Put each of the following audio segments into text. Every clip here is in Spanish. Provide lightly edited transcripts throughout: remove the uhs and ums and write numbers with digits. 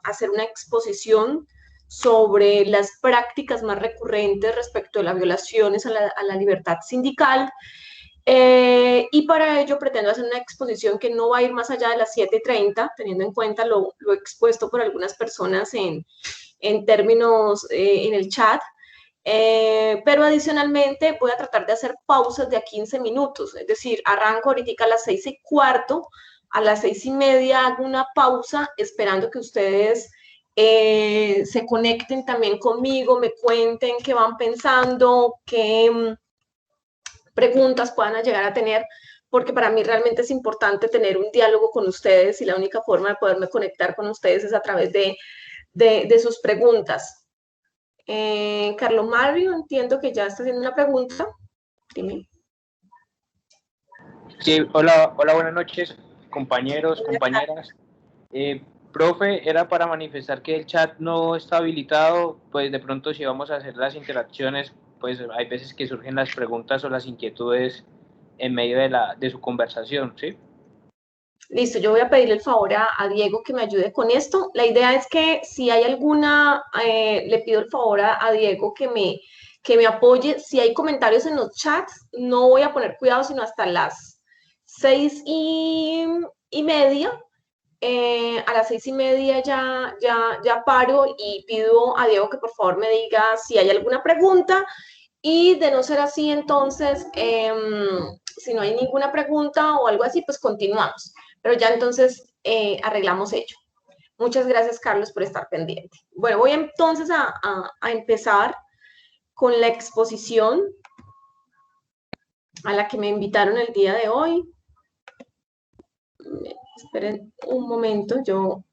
hacer una exposición sobre las prácticas más recurrentes respecto a las violaciones a la libertad sindical. Y para ello pretendo hacer una exposición que no va a ir más allá de las 7:30, teniendo en cuenta lo expuesto por algunas personas en términos en el chat. Pero adicionalmente voy a tratar de hacer pausas de a 15 minutos, es decir, arranco ahorita a las 6:15, a las 6:30 hago una pausa esperando que ustedes se conecten también conmigo, me cuenten qué van pensando, qué preguntas puedan llegar a tener, porque para mí realmente es importante tener un diálogo con ustedes y la única forma de poderme conectar con ustedes es a través de sus preguntas. Carlos Mario, entiendo que ya está haciendo una pregunta. Dime. Sí, hola, hola, buenas noches, compañeros, compañeras. Profe, era para manifestar que el chat no está habilitado, pues de pronto si vamos a hacer las interacciones, pues hay veces que surgen las preguntas o las inquietudes en medio de su conversación, ¿sí? Listo, yo voy a pedirle el favor a Diego que me ayude con esto. La idea es que si hay alguna, le pido el favor a Diego que me apoye. Si hay comentarios en los chats, no voy a poner cuidado sino hasta las 6:30. A las 6:30 ya paro y pido a Diego que por favor me diga si hay alguna pregunta y de no ser así, entonces, si no hay ninguna pregunta o algo así, pues continuamos. Pero ya entonces arreglamos ello. Muchas gracias, Carlos, por estar pendiente. Bueno, voy entonces a empezar con la exposición a la que me invitaron el día de hoy. Esperen un momento, yo...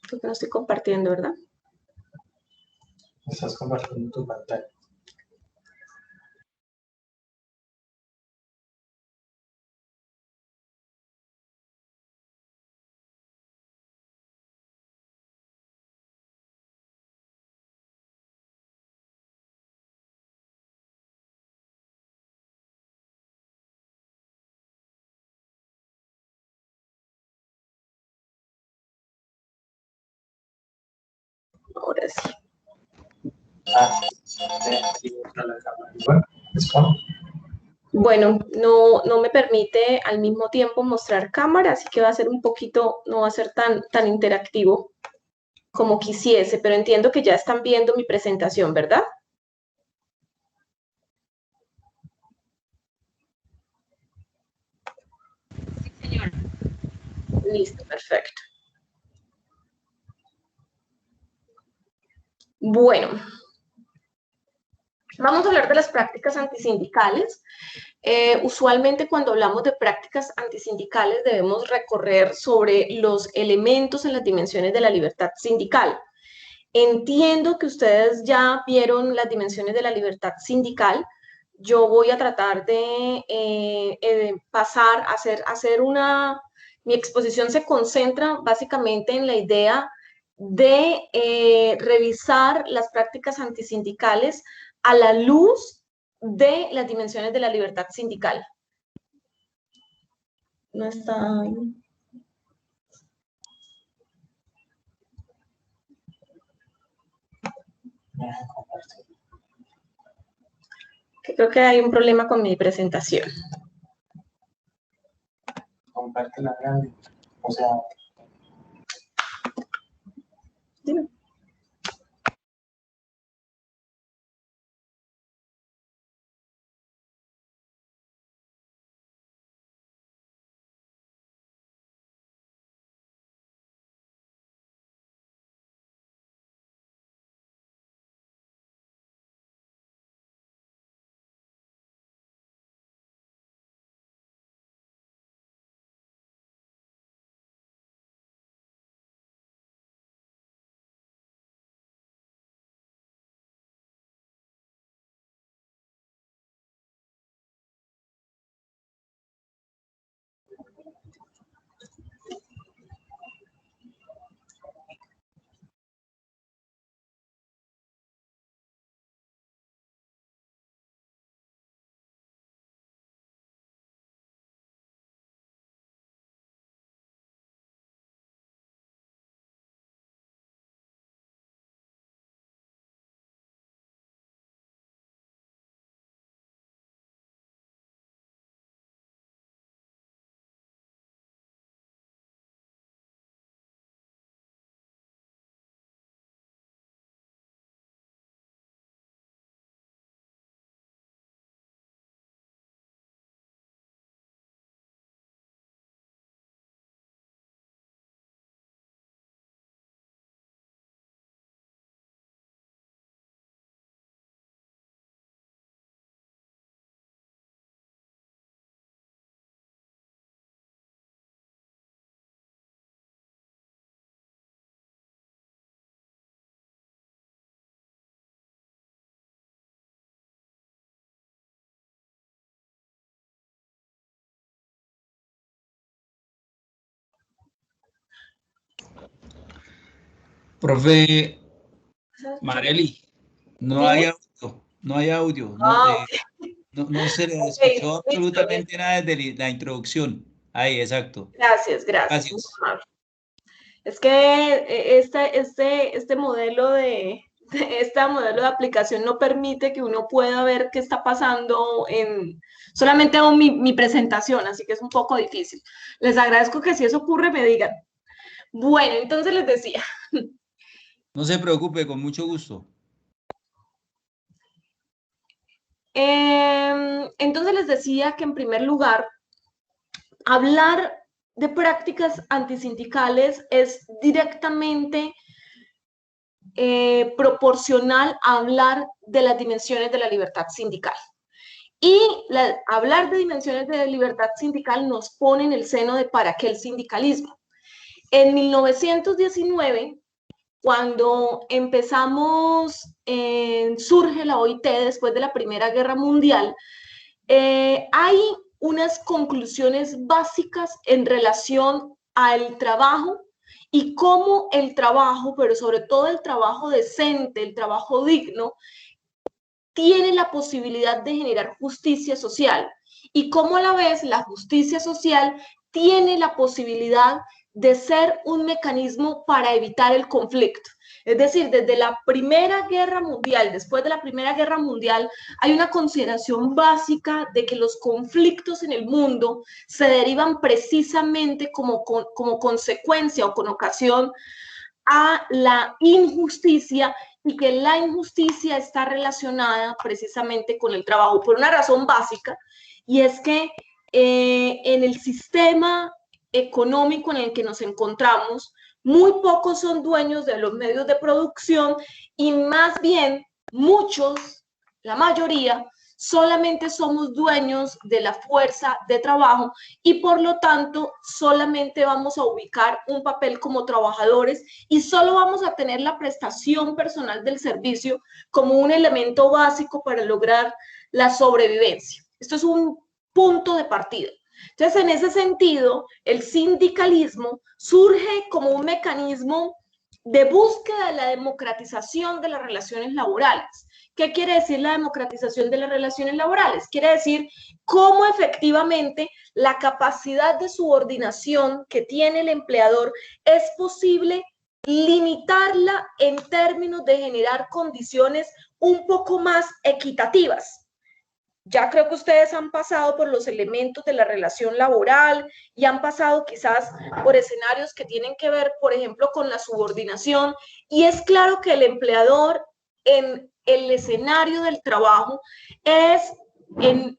Creo que no estoy compartiendo, ¿verdad? Estás compartiendo tu pantalla. Ahora sí. Bueno, no me permite al mismo tiempo mostrar cámara, así que va a ser un poquito, no va a ser tan interactivo como quisiese, pero entiendo que ya están viendo mi presentación, ¿verdad? Sí, señora. Listo, perfecto. Bueno, vamos a hablar de las prácticas antisindicales. Usualmente cuando hablamos de prácticas antisindicales debemos recorrer sobre los elementos en las dimensiones de la libertad sindical. Entiendo que ustedes ya vieron las dimensiones de la libertad sindical. Yo voy a tratar de pasar a hacer una... Mi exposición se concentra básicamente en la idea de revisar las prácticas antisindicales a la luz de las dimensiones de la libertad sindical. No está... Creo que hay un problema con mi presentación. Comparte la grande. O sea... Dime. Profe Marely, no hay Dime. audio, no hay audio, no, Ah, no se le ok, escuchó listo. absolutamente nada desde la introducción. Ahí, exacto. Gracias, gracias. Muy Gracias. amable. Es que este modelo este modelo de aplicación no permite que uno pueda ver qué está pasando solamente hago mi presentación, así que es un poco difícil. Les agradezco que si eso ocurre me digan. Bueno, entonces les decía. No se preocupe, con mucho gusto. Entonces les decía que en primer lugar, hablar de prácticas antisindicales es directamente proporcional a hablar de las dimensiones de la libertad sindical. Y hablar de dimensiones de libertad sindical nos pone en el seno de para qué el sindicalismo. En 1919, cuando surge la OIT después de la Primera Guerra Mundial, hay unas conclusiones básicas en relación al trabajo y cómo el trabajo, pero sobre todo el trabajo decente, el trabajo digno, tiene la posibilidad de generar justicia social y cómo a la vez la justicia social tiene la posibilidad de ser un mecanismo para evitar el conflicto. Es decir, desde la Primera Guerra Mundial, después de la Primera Guerra Mundial, hay una consideración básica de que los conflictos en el mundo se derivan precisamente como consecuencia o con ocasión a la injusticia y que la injusticia está relacionada precisamente con el trabajo por una razón básica, y es que en el sistema económico en el que nos encontramos, muy pocos son dueños de los medios de producción y más bien muchos, la mayoría, solamente somos dueños de la fuerza de trabajo y por lo tanto solamente vamos a ubicar un papel como trabajadores y solo vamos a tener la prestación personal del servicio como un elemento básico para lograr la sobrevivencia. Esto es un punto de partida. Entonces, en ese sentido, el sindicalismo surge como un mecanismo de búsqueda de la democratización de las relaciones laborales. ¿Qué quiere decir la democratización de las relaciones laborales? Quiere decir cómo efectivamente la capacidad de subordinación que tiene el empleador es posible limitarla en términos de generar condiciones un poco más equitativas. Ya creo que ustedes han pasado por los elementos de la relación laboral y han pasado quizás por escenarios que tienen que ver, por ejemplo, con la subordinación. Y es claro que el empleador en el escenario del trabajo es en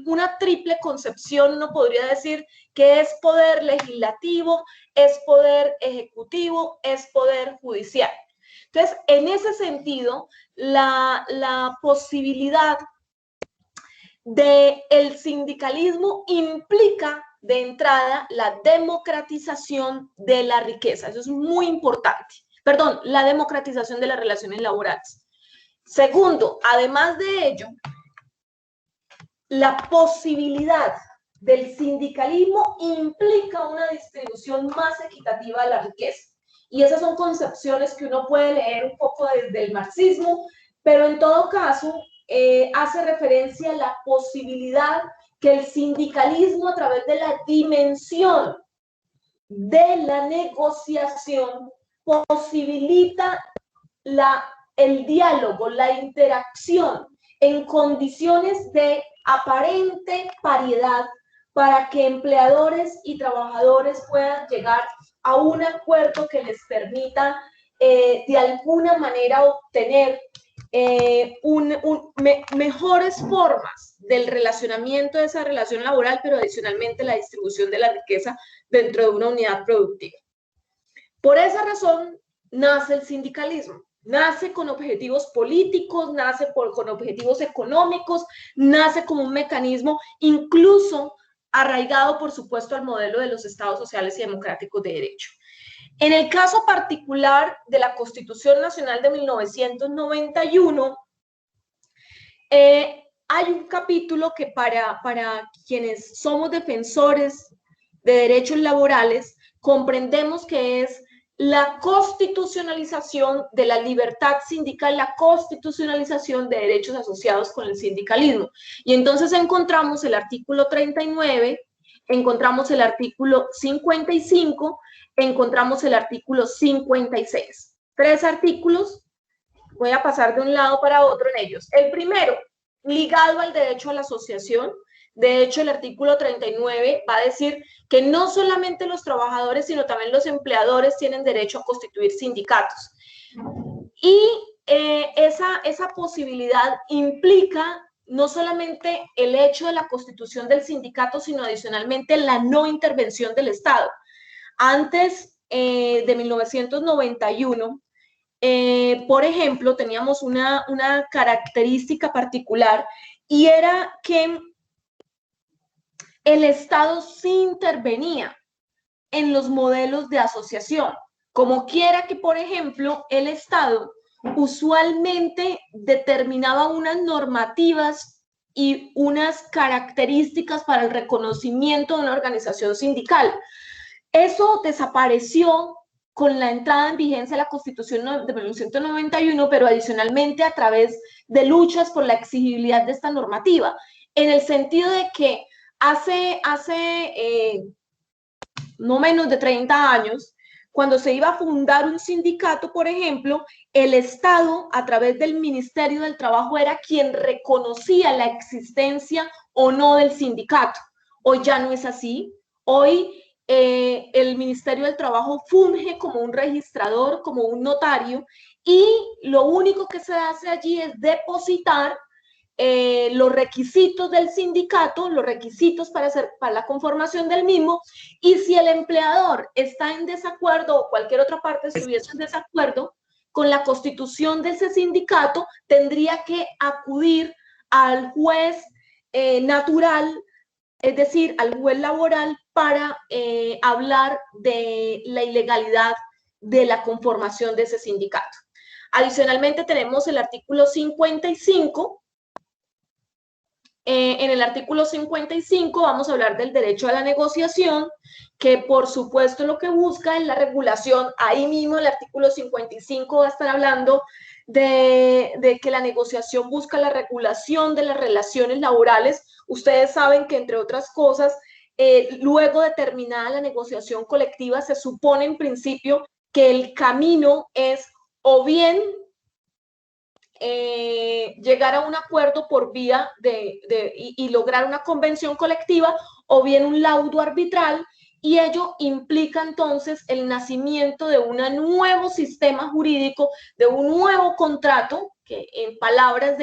una triple concepción, uno podría decir que es poder legislativo, es poder ejecutivo, es poder judicial. Entonces, en ese sentido, la posibilidad del sindicalismo implica de entrada la democratización de la riqueza. Eso es muy importante. Perdón, la democratización de las relaciones laborales. Segundo, además de ello, la posibilidad del sindicalismo implica una distribución más equitativa de la riqueza. Y esas son concepciones que uno puede leer un poco desde el marxismo, pero en todo caso hace referencia a la posibilidad que el sindicalismo a través de la dimensión de la negociación posibilita el diálogo, la interacción en condiciones de aparente paridad para que empleadores y trabajadores puedan llegar a un acuerdo que les permita de alguna manera obtener mejores formas del relacionamiento de esa relación laboral, pero adicionalmente la distribución de la riqueza dentro de una unidad productiva. Por esa razón nace el sindicalismo. Nace con objetivos políticos, nace con objetivos económicos, nace como un mecanismo incluso arraigado, por supuesto, al modelo de los estados sociales y democráticos de derecho. En el caso particular de la Constitución Nacional de 1991, hay un capítulo que para quienes somos defensores de derechos laborales comprendemos que es la constitucionalización de la libertad sindical, la constitucionalización de derechos asociados con el sindicalismo. Y entonces encontramos el artículo 39, encontramos el artículo 55, encontramos el artículo 56. 3 artículos, voy a pasar de un lado para otro en ellos. El primero, ligado al derecho a la asociación. De hecho, el artículo 39 va a decir que no solamente los trabajadores, sino también los empleadores tienen derecho a constituir sindicatos. Y esa posibilidad implica no solamente el hecho de la constitución del sindicato, sino adicionalmente la no intervención del Estado. Antes de 1991, por ejemplo, teníamos una característica particular y era que el Estado sí intervenía en los modelos de asociación, como quiera que, por ejemplo, el Estado usualmente determinaba unas normativas y unas características para el reconocimiento de una organización sindical. Eso desapareció con la entrada en vigencia de la Constitución de 1991, pero adicionalmente a través de luchas por la exigibilidad de esta normativa, en el sentido de que hace no menos de 30 años, cuando se iba a fundar un sindicato, por ejemplo, el Estado, a través del Ministerio del Trabajo, era quien reconocía la existencia o no del sindicato. Hoy ya no es así. Hoy el Ministerio del Trabajo funge como un registrador, como un notario, y lo único que se hace allí es depositar los requisitos del sindicato, los requisitos para la conformación del mismo, y si el empleador está en desacuerdo o cualquier otra parte estuviese en desacuerdo con la constitución de ese sindicato, tendría que acudir al juez natural, es decir, al juez laboral, para hablar de la ilegalidad de la conformación de ese sindicato. Adicionalmente tenemos el artículo 55. En el artículo 55 vamos a hablar del derecho a la negociación, que por supuesto lo que busca es la regulación. Ahí mismo el artículo 55 va a estar hablando de que la negociación busca la regulación de las relaciones laborales. Ustedes saben que, entre otras cosas, luego de terminada la negociación colectiva, se supone en principio que el camino es o bien llegar a un acuerdo por vía y lograr una convención colectiva, o bien un laudo arbitral, y ello implica entonces el nacimiento de un nuevo sistema jurídico, de un nuevo contrato, que en palabras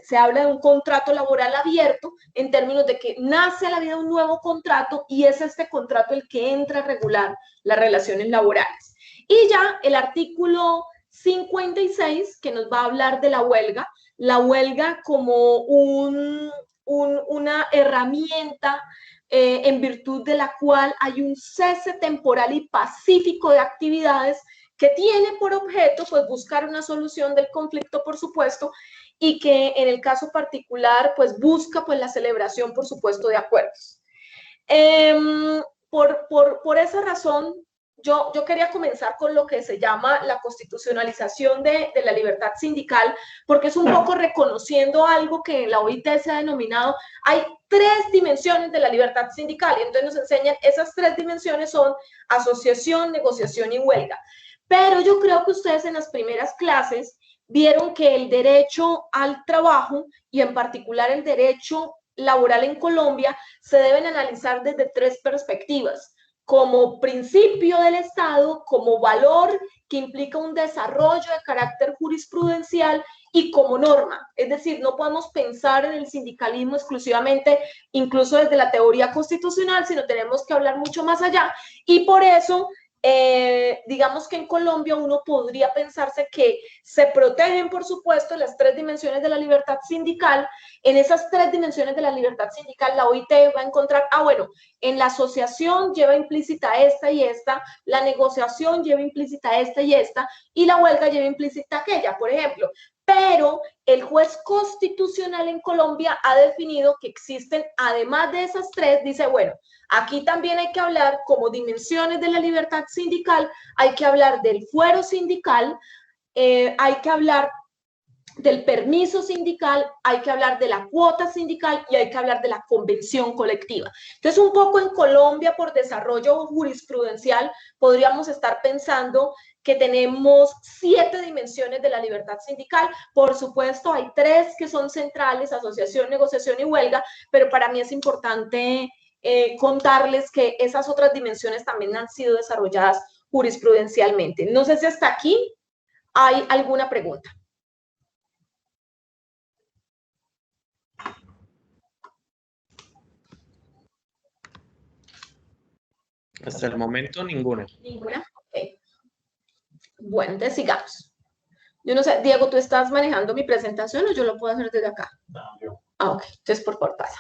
se habla de un contrato laboral abierto, en términos de que nace a la vida un nuevo contrato, y es este contrato el que entra a regular las relaciones laborales. Y ya el artículo 56, que nos va a hablar de la huelga como una herramienta en virtud de la cual hay un cese temporal y pacífico de actividades que tiene por objeto, pues, buscar una solución del conflicto, por supuesto, y que en el caso particular, pues, busca, pues, la celebración, por supuesto, de acuerdos. Por esa razón, yo quería comenzar con lo que se llama la constitucionalización de la libertad sindical, porque es un poco reconociendo algo que en la OIT se ha denominado, hay 3 dimensiones de la libertad sindical, y entonces nos enseñan, esas 3 dimensiones son asociación, negociación y huelga. Pero yo creo que ustedes en las primeras clases vieron que el derecho al trabajo, y en particular el derecho laboral en Colombia, se deben analizar desde 3 perspectivas: como principio del Estado, como valor que implica un desarrollo de carácter jurisprudencial, y como norma. Es decir, no podemos pensar en el sindicalismo exclusivamente, incluso desde la teoría constitucional, sino tenemos que hablar mucho más allá. Y por eso, digamos que en Colombia uno podría pensarse que se protegen, por supuesto, las 3 dimensiones de la libertad sindical. En esas 3 dimensiones de la libertad sindical, la OIT va a encontrar, bueno, en la asociación lleva implícita esta y esta, la negociación lleva implícita esta y esta, y la huelga lleva implícita aquella, por ejemplo. pero el juez constitucional en Colombia ha definido que existen, además de esas tres, dice, bueno, aquí también hay que hablar como dimensiones de la libertad sindical, hay que hablar del fuero sindical, hay que hablar del permiso sindical, hay que hablar de la cuota sindical y hay que hablar de la convención colectiva. Entonces, un poco en Colombia, por desarrollo jurisprudencial, podríamos estar pensando que tenemos 7 dimensiones de la libertad sindical. Por supuesto, hay 3 que son centrales, asociación, negociación y huelga, pero para mí es importante contarles que esas otras dimensiones también han sido desarrolladas jurisprudencialmente. No sé si hasta aquí hay alguna pregunta. Hasta el momento ninguna. ¿Ninguna? Ok. Bueno, entonces sigamos. Yo no sé, Diego, ¿tú estás manejando mi presentación o yo lo puedo hacer desde acá? No, yo. Ah, ok. Entonces, por favor, pasa.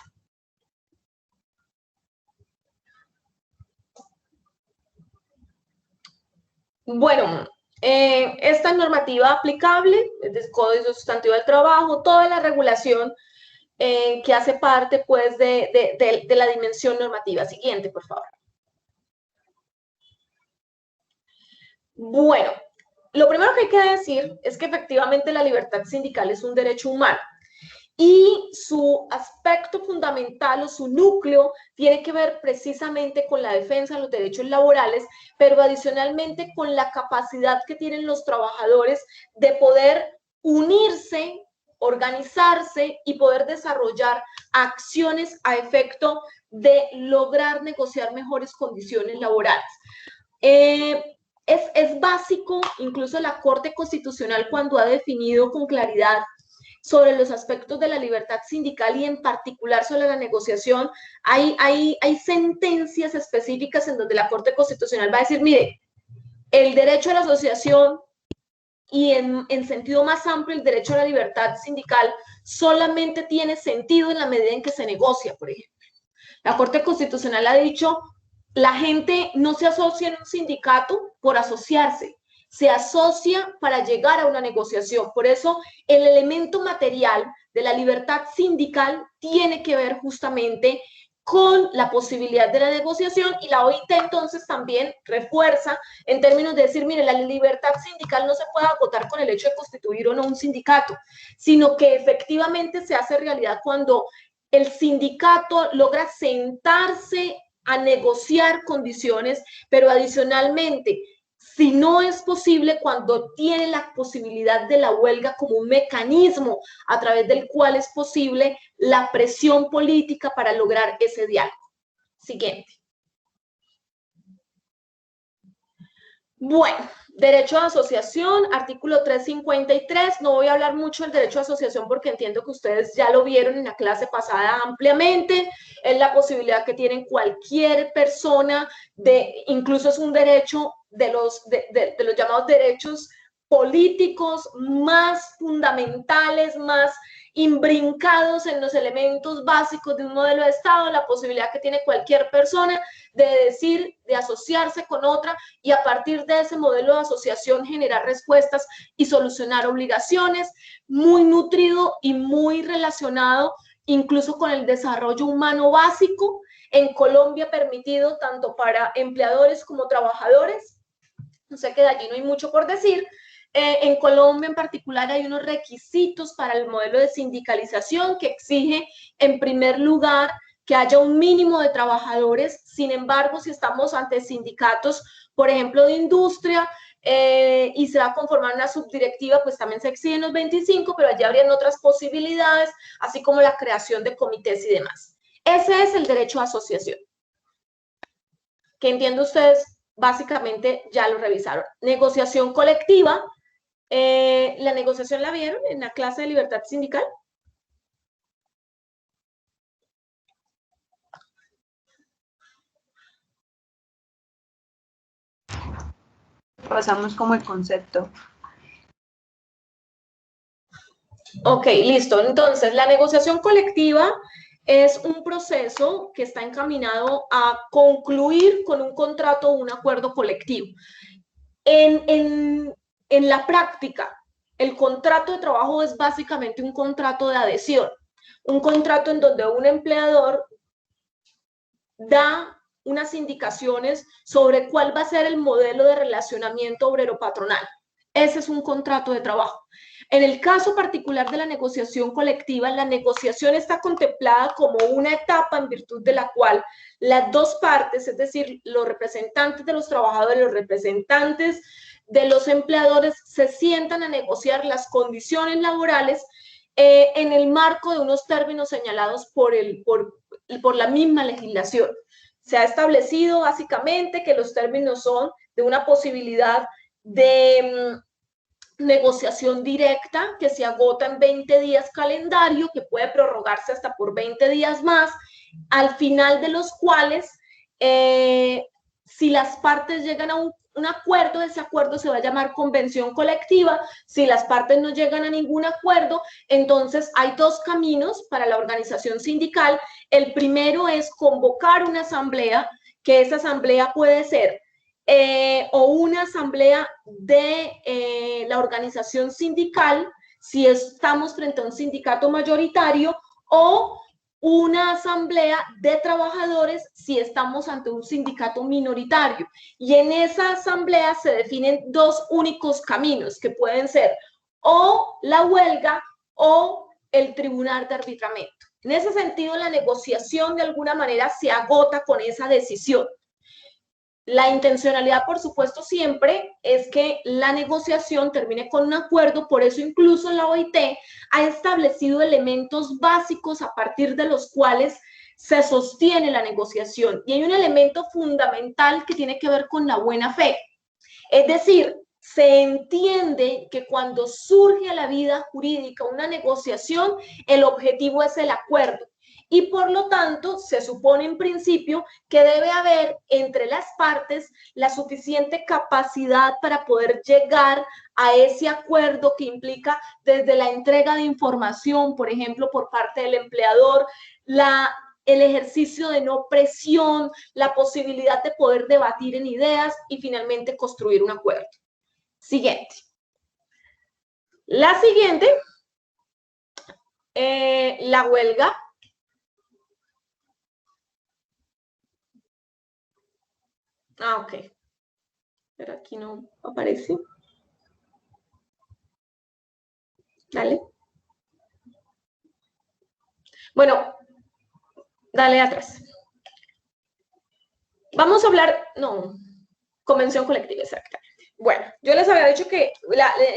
Bueno, esta normativa aplicable, es del Código Sustantivo del Trabajo, toda la regulación que hace parte, pues, de la dimensión normativa. Siguiente, por favor. Bueno, lo primero que hay que decir es que efectivamente la libertad sindical es un derecho humano y su aspecto fundamental o su núcleo tiene que ver precisamente con la defensa de los derechos laborales, pero adicionalmente con la capacidad que tienen los trabajadores de poder unirse, organizarse y poder desarrollar acciones a efecto de lograr negociar mejores condiciones laborales. Es básico, incluso la Corte Constitucional cuando ha definido con claridad sobre los aspectos de la libertad sindical y en particular sobre la negociación, hay sentencias específicas en donde la Corte Constitucional va a decir, mire, el derecho a la asociación y en sentido más amplio el derecho a la libertad sindical solamente tiene sentido en la medida en que se negocia, por ejemplo. La Corte Constitucional ha dicho, la gente no se asocia en un sindicato por asociarse, se asocia para llegar a una negociación. Por eso el elemento material de la libertad sindical tiene que ver justamente con la posibilidad de la negociación y la OIT entonces también refuerza en términos de decir, mire, la libertad sindical no se puede acotar con el hecho de constituir o no un sindicato, sino que efectivamente se hace realidad cuando el sindicato logra sentarse a negociar condiciones, pero adicionalmente, si no es posible, cuando tiene la posibilidad de la huelga como un mecanismo a través del cual es posible la presión política para lograr ese diálogo. Siguiente. Bueno, derecho de asociación, artículo 353. No voy a hablar mucho del derecho de asociación porque entiendo que ustedes ya lo vieron en la clase pasada ampliamente. Es la posibilidad que tienen cualquier persona, incluso es un derecho de los llamados derechos políticos más fundamentales, más imbrincados en los elementos básicos de un modelo de Estado, la posibilidad que tiene cualquier persona de decir, de asociarse con otra y a partir de ese modelo de asociación generar respuestas y solucionar obligaciones, muy nutrido y muy relacionado incluso con el desarrollo humano básico, en Colombia permitido tanto para empleadores como trabajadores. No sé que de allí no hay mucho por decir. En Colombia en particular hay unos requisitos para el modelo de sindicalización que exige en primer lugar que haya un mínimo de trabajadores. Sin embargo, si estamos ante sindicatos, por ejemplo, de industria, y se va a conformar una subdirectiva, pues también se exigen los 25, pero allí habrían otras posibilidades, así como la creación de comités y demás. Ese es el derecho a asociación, que entiendo ustedes básicamente ya lo revisaron. Negociación colectiva. ¿La negociación la vieron en la clase de libertad sindical? Pasamos como el concepto. Ok, listo. Entonces, la negociación colectiva es un proceso que está encaminado a concluir con un contrato o un acuerdo colectivo. En la práctica, el contrato de trabajo es básicamente un contrato de adhesión, un contrato en donde un empleador da unas indicaciones sobre cuál va a ser el modelo de relacionamiento obrero-patronal. Ese es un contrato de trabajo. En el caso particular de la negociación colectiva, la negociación está contemplada como una etapa en virtud de la cual las dos partes, es decir, los representantes de los trabajadores, los representantes de los empleadores, se sientan a negociar las condiciones laborales en el marco de unos términos señalados por la misma legislación. Se ha establecido básicamente que los términos son de una posibilidad de negociación directa que se agota en 20 días calendario, que puede prorrogarse hasta por 20 días más, al final de los cuales, si las partes llegan a un acuerdo, ese acuerdo se va a llamar convención colectiva. Si las partes no llegan a ningún acuerdo, entonces hay dos caminos para la organización sindical. El primero es convocar una asamblea, que esa asamblea puede ser o una asamblea de la organización sindical, si estamos frente a un sindicato mayoritario, o una asamblea de trabajadores si estamos ante un sindicato minoritario. Y en esa asamblea se definen dos únicos caminos, que pueden ser o la huelga o el tribunal de arbitramiento. En ese sentido, la negociación de alguna manera se agota con esa decisión. La intencionalidad, por supuesto, siempre es que la negociación termine con un acuerdo. Por eso incluso la OIT ha establecido elementos básicos a partir de los cuales se sostiene la negociación. Y hay un elemento fundamental que tiene que ver con la buena fe. Es decir, se entiende que cuando surge a la vida jurídica una negociación, el objetivo es el acuerdo. Y por lo tanto, se supone en principio que debe haber entre las partes la suficiente capacidad para poder llegar a ese acuerdo que implica desde la entrega de información, por ejemplo, por parte del empleador, el ejercicio de no presión, la posibilidad de poder debatir en ideas y finalmente construir un acuerdo. Siguiente. La siguiente, la huelga. Ok. Pero aquí no aparece. Dale. Bueno, dale atrás. Vamos a hablar, no, convención colectiva, exactamente. Bueno, yo les había dicho que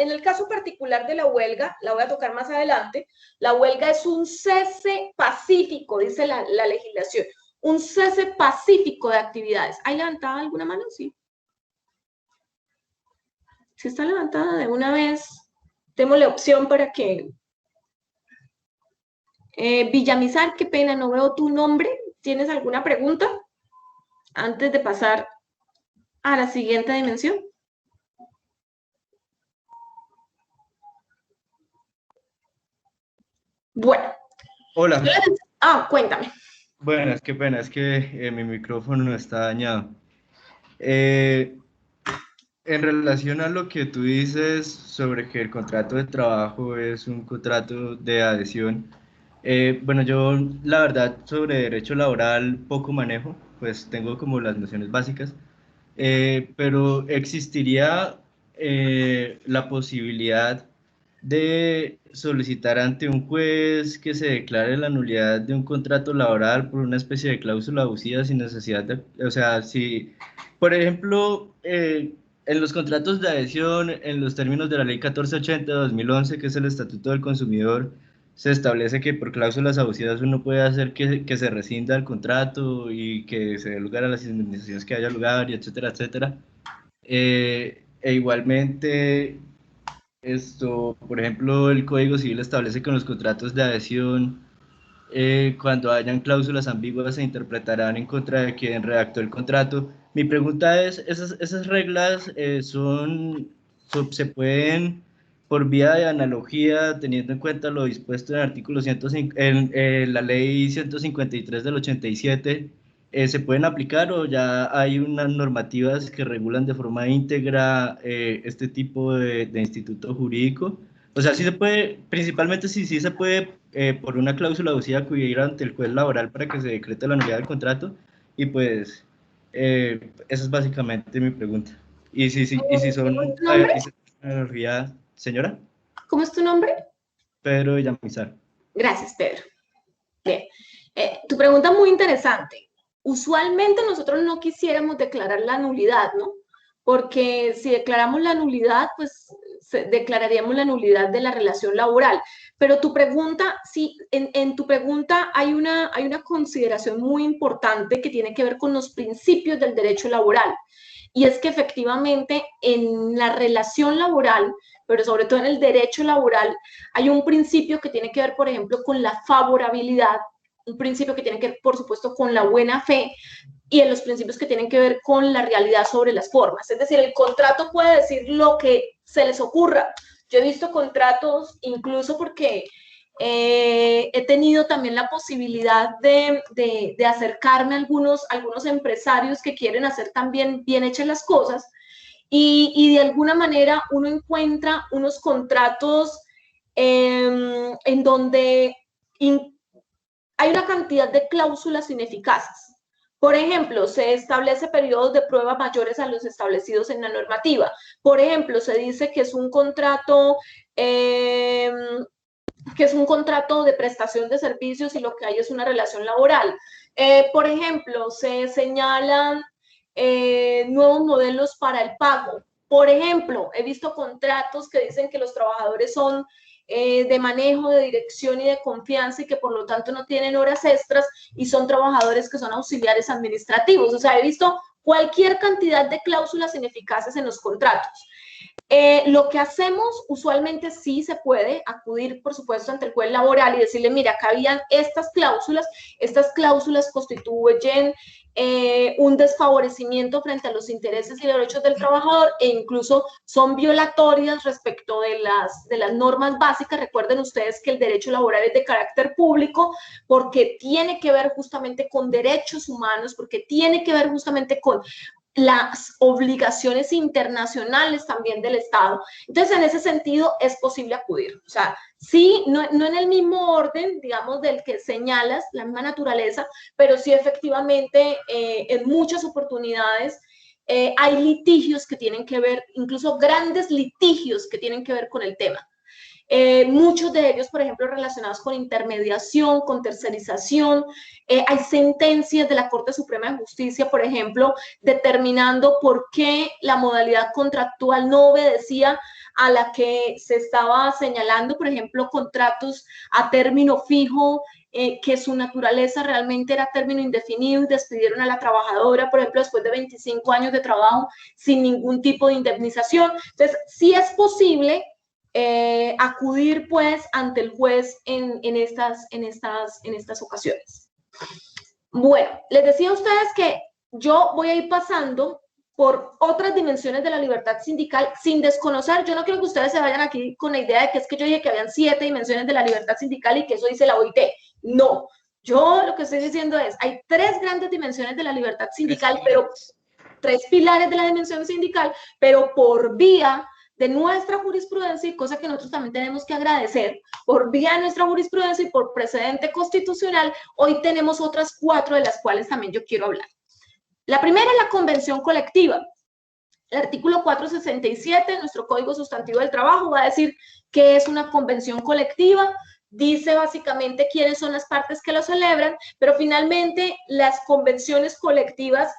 en el caso particular de la huelga, la voy a tocar más adelante, la huelga es un cese pacífico, dice la legislación. Un cese pacífico de actividades. ¿Hay levantada alguna mano? Sí. Si está levantada de una vez, démosle opción para que... Villamizar, qué pena, no veo tu nombre. ¿Tienes alguna pregunta? Antes de pasar a la siguiente dimensión. Bueno. Hola. Cuéntame. Bueno, qué pena, es que mi micrófono está dañado. En relación a lo que tú dices sobre que el contrato de trabajo es un contrato de adhesión, bueno, yo la verdad sobre derecho laboral poco manejo, pues tengo como las nociones básicas, pero existiría la posibilidad de solicitar ante un juez que se declare la nulidad de un contrato laboral por una especie de cláusula abusiva sin necesidad de, o sea, si, por ejemplo, en los contratos de adhesión, en los términos de la Ley 1480 de 2011, que es el Estatuto del Consumidor, se establece que por cláusulas abusivas uno puede hacer que se rescinda el contrato y que se dé lugar a las indemnizaciones que haya lugar, y etcétera, etcétera. E igualmente, por ejemplo, el Código Civil establece que en los contratos de adhesión, cuando hayan cláusulas ambiguas, se interpretarán en contra de quien redactó el contrato. Mi pregunta es, ¿esas reglas se pueden, por vía de analogía, teniendo en cuenta lo dispuesto en el artículo 105, en la ley 153 del 87, se pueden aplicar o ya hay unas normativas que regulan de forma íntegra este tipo de instituto jurídico? O sea, sí se puede, principalmente sí se puede por una cláusula abusiva acudir ante el juez laboral para que se decrete la nulidad del contrato y pues esa es básicamente mi pregunta. Y si son, ¿Cómo es tu nombre? y si señora, ¿Cómo es tu nombre? Pedro Villamizar. Gracias, Pedro. Bien. Tu pregunta es muy interesante. Usualmente nosotros no quisiéramos declarar la nulidad, ¿no? Porque si declaramos la nulidad, pues declararíamos la nulidad de la relación laboral. Pero tu pregunta, sí, en tu pregunta hay una consideración muy importante que tiene que ver con los principios del derecho laboral. Y es que efectivamente en la relación laboral, pero sobre todo en el derecho laboral, hay un principio que tiene que ver, por ejemplo, con la favorabilidad, un principio que tiene que ver, por supuesto, con la buena fe, y en los principios que tienen que ver con la realidad sobre las formas. Es decir, el contrato puede decir lo que se les ocurra. Yo he visto contratos, incluso porque he tenido también la posibilidad de acercarme a algunos empresarios que quieren hacer también bien hechas las cosas, y de alguna manera uno encuentra unos contratos en donde hay una cantidad de cláusulas ineficaces. Por ejemplo, se establece periodos de prueba mayores a los establecidos en la normativa. Por ejemplo, se dice que es un contrato de prestación de servicios y lo que hay es una relación laboral. Por ejemplo, se señalan nuevos modelos para el pago. Por ejemplo, he visto contratos que dicen que los trabajadores son de manejo, de dirección y de confianza y que por lo tanto no tienen horas extras y son trabajadores que son auxiliares administrativos. O sea, he visto cualquier cantidad de cláusulas ineficaces en los contratos. Lo que hacemos usualmente sí se puede acudir, por supuesto, ante el juez laboral y decirle, mira, acá habían estas cláusulas constituyen un desfavorecimiento frente a los intereses y derechos del trabajador e incluso son violatorias respecto de las normas básicas. Recuerden ustedes que el derecho laboral es de carácter público porque tiene que ver justamente con derechos humanos, porque tiene que ver justamente con las obligaciones internacionales también del Estado. Entonces, en ese sentido, es posible acudir. O sea, sí, no en el mismo orden, digamos, del que señalas, la misma naturaleza, pero sí efectivamente en muchas oportunidades hay litigios que tienen que ver, incluso grandes litigios que tienen que ver con el tema. Muchos de ellos, por ejemplo, relacionados con intermediación, con tercerización. Hay sentencias de la Corte Suprema de Justicia, por ejemplo, determinando por qué la modalidad contractual no obedecía a la que se estaba señalando, por ejemplo, contratos a término fijo, que su naturaleza realmente era término indefinido y despidieron a la trabajadora, por ejemplo, después de 25 años de trabajo sin ningún tipo de indemnización. Entonces, sí es posible acudir pues ante el juez en estas ocasiones. Bueno, les decía a ustedes que yo voy a ir pasando por otras dimensiones de la libertad sindical sin desconocer. Yo no quiero que ustedes se vayan aquí con la idea de que es que yo dije que habían 7 dimensiones de la libertad sindical y que eso dice la OIT. No, yo lo que estoy diciendo es, hay 3 grandes dimensiones de la libertad sindical, pero 3 pilares de la dimensión sindical, pero por vía de nuestra jurisprudencia, y cosa que nosotros también tenemos que agradecer, por vía de nuestra jurisprudencia y por precedente constitucional, hoy tenemos otras 4 de las cuales también yo quiero hablar. La primera es la convención colectiva. El artículo 467 de nuestro Código Sustantivo del Trabajo va a decir qué es una convención colectiva, dice básicamente quiénes son las partes que lo celebran, pero finalmente las convenciones colectivas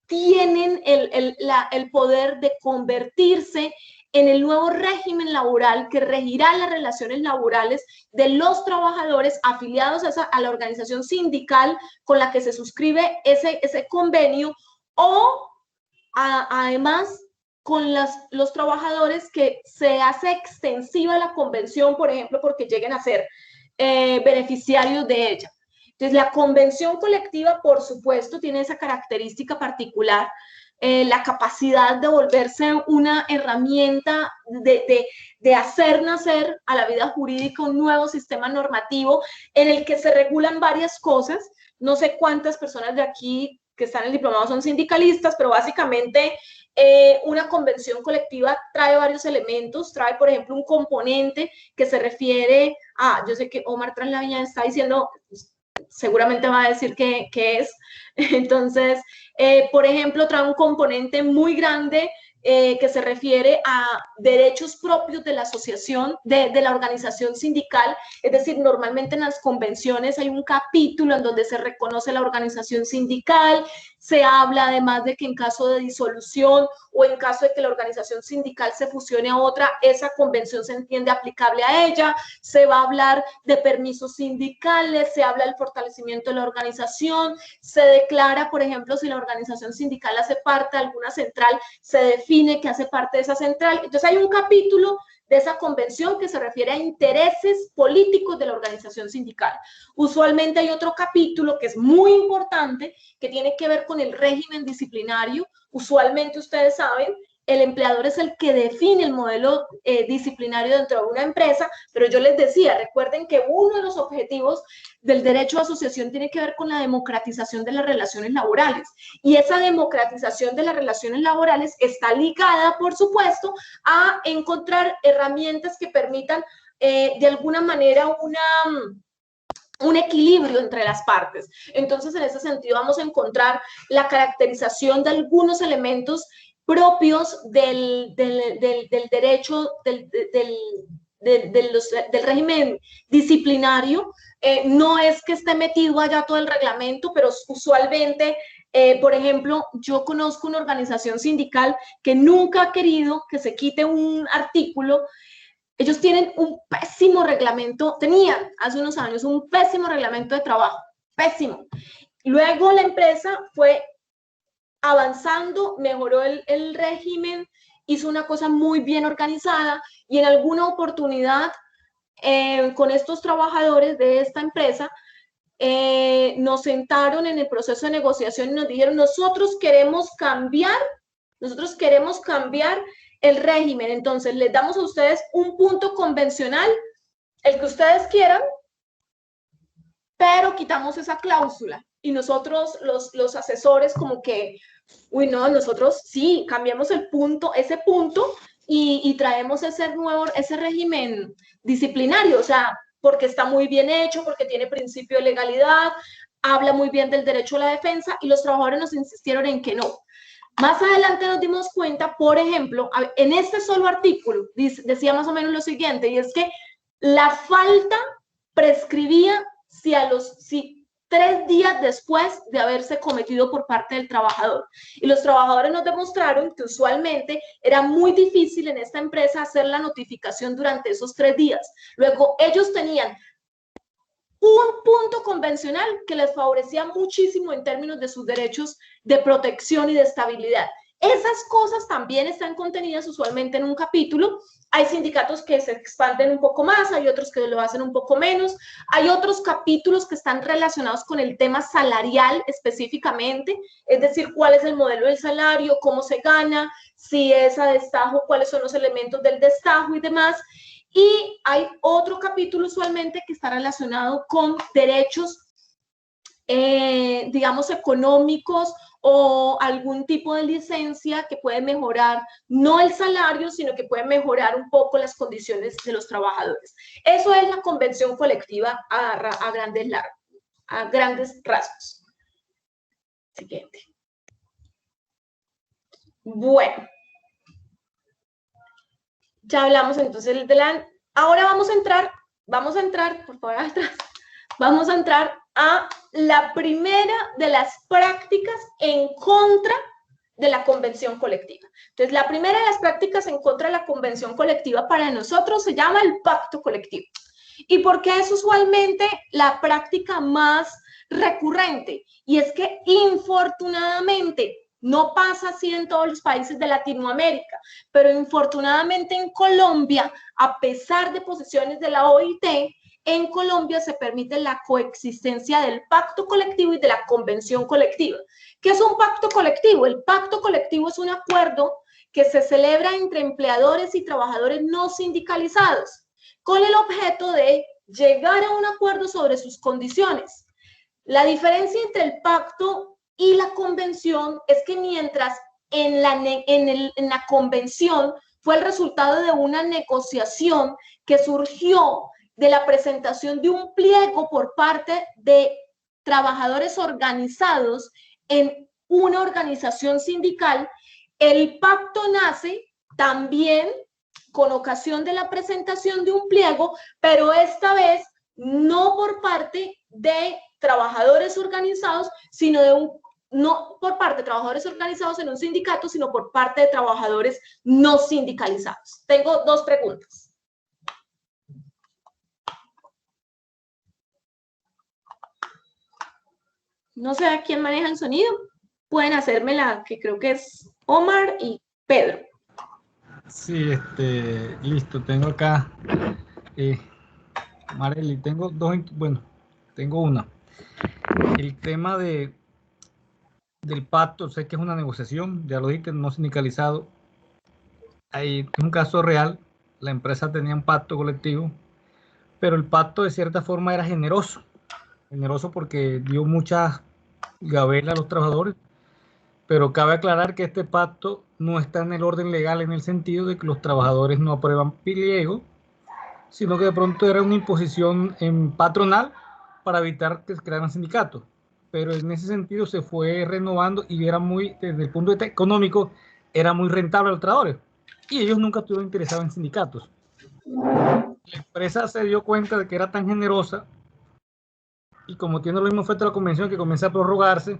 tienen el poder de convertirse en el nuevo régimen laboral que regirá las relaciones laborales de los trabajadores afiliados a la organización sindical con la que se suscribe ese convenio, o además con los trabajadores que se hace extensiva la convención, por ejemplo, porque lleguen a ser beneficiarios de ella. Entonces, la convención colectiva, por supuesto, tiene esa característica particular, la capacidad de volverse una herramienta de hacer nacer a la vida jurídica un nuevo sistema normativo en el que se regulan varias cosas. No sé cuántas personas de aquí que están en el diplomado son sindicalistas, pero básicamente una convención colectiva trae varios elementos, trae, por ejemplo, un componente que se refiere a, yo sé que Omar Traslaviña está diciendo, seguramente va a decir qué es. Entonces, por ejemplo, trae un componente muy grande que se refiere a derechos propios de la asociación, de la organización sindical. Es decir, normalmente en las convenciones hay un capítulo en donde se reconoce la organización sindical, se habla además de que en caso de disolución o en caso de que la organización sindical se fusione a otra, esa convención se entiende aplicable a ella, se va a hablar de permisos sindicales, se habla del fortalecimiento de la organización, se declara, por ejemplo, si la organización sindical hace parte de alguna central, se define que hace parte de esa central. Entonces hay un capítulo de esa convención que se refiere a intereses políticos de la organización sindical. Usualmente hay otro capítulo que es muy importante, que tiene que ver con el régimen disciplinario. Usualmente, ustedes saben, el empleador es el que define el modelo disciplinario dentro de una empresa, pero yo les decía, recuerden que uno de los objetivos del derecho de asociación tiene que ver con la democratización de las relaciones laborales, y esa democratización de las relaciones laborales está ligada, por supuesto, a encontrar herramientas que permitan de alguna manera un equilibrio entre las partes. Entonces, en ese sentido, vamos a encontrar la caracterización de algunos elementos propios del derecho, del régimen disciplinario. No es que esté metido allá todo el reglamento, pero usualmente, por ejemplo, yo conozco una organización sindical que nunca ha querido que se quite un artículo. Ellos tienen un pésimo reglamento, tenían hace unos años un pésimo reglamento de trabajo, pésimo. Luego la empresa fue avanzando, mejoró el régimen, hizo una cosa muy bien organizada, y en alguna oportunidad con estos trabajadores de esta empresa nos sentaron en el proceso de negociación y nos dijeron: nosotros queremos cambiar el régimen, entonces les damos a ustedes un punto convencional, el que ustedes quieran, pero quitamos esa cláusula. Y nosotros, los asesores, como que, uy, no, nosotros sí, cambiamos ese punto y traemos ese régimen disciplinario, o sea, porque está muy bien hecho, porque tiene principio de legalidad, habla muy bien del derecho a la defensa, y los trabajadores nos insistieron en que no. Más adelante nos dimos cuenta, por ejemplo, en este solo artículo, decía más o menos lo siguiente, y es que la falta prescribía si 3 días después de haberse cometido por parte del trabajador. Y los trabajadores nos demostraron que usualmente era muy difícil en esta empresa hacer la notificación durante esos 3 días. Luego ellos tenían un punto convencional que les favorecía muchísimo en términos de sus derechos de protección y de estabilidad. Esas cosas también están contenidas usualmente en un capítulo. Hay sindicatos que se expanden un poco más, hay otros que lo hacen un poco menos, hay otros capítulos que están relacionados con el tema salarial específicamente, es decir, cuál es el modelo del salario, cómo se gana, si es a destajo, cuáles son los elementos del destajo y demás. Y hay otro capítulo usualmente que está relacionado con derechos, digamos, económicos, o algún tipo de licencia que puede mejorar no el salario, sino que puede mejorar un poco las condiciones de los trabajadores. Eso es la convención colectiva a grandes rasgos. Siguiente. Bueno, ya hablamos entonces de la... Ahora vamos a entrar, por favor, atrás. Vamos a entrar a la primera de las prácticas en contra de la convención colectiva. Entonces, la primera de las prácticas en contra de la convención colectiva para nosotros se llama el pacto colectivo. ¿Y por qué es usualmente la práctica más recurrente? Y es que, infortunadamente, no pasa así en todos los países de Latinoamérica, pero infortunadamente en Colombia, a pesar de posiciones de la OIT, en Colombia se permite la coexistencia del pacto colectivo y de la convención colectiva. ¿Qué es un pacto colectivo? El pacto colectivo es un acuerdo que se celebra entre empleadores y trabajadores no sindicalizados, con el objeto de llegar a un acuerdo sobre sus condiciones. La diferencia entre el pacto y la convención es que mientras en la convención fue el resultado de una negociación que surgió de la presentación de un pliego por parte de trabajadores organizados en una organización sindical. El pacto nace también con ocasión de la presentación de un pliego, pero esta vez no por parte de trabajadores organizados, sino no por parte de trabajadores organizados en un sindicato, sino por parte de trabajadores no sindicalizados. Tengo dos preguntas. No sé a quién maneja el sonido. Pueden hacérmela, que creo que es Omar y Pedro. Sí, listo, tengo acá, Marely, tengo dos, bueno, tengo una. El tema del pacto, sé que es una negociación, ya lo dije, no sindicalizado. Es un caso real, la empresa tenía un pacto colectivo, pero el pacto de cierta forma era generoso porque dio mucha gabela a los trabajadores, pero cabe aclarar que este pacto no está en el orden legal en el sentido de que los trabajadores no aprueban pliego, sino que de pronto era una imposición patronal para evitar que se crearan sindicatos. Pero en ese sentido se fue renovando y era desde el punto de vista económico, era muy rentable a los trabajadores. Y ellos nunca estuvieron interesados en sindicatos. La empresa se dio cuenta de que era tan generosa y como tiene lo mismo efecto de la convención que comienza a prorrogarse,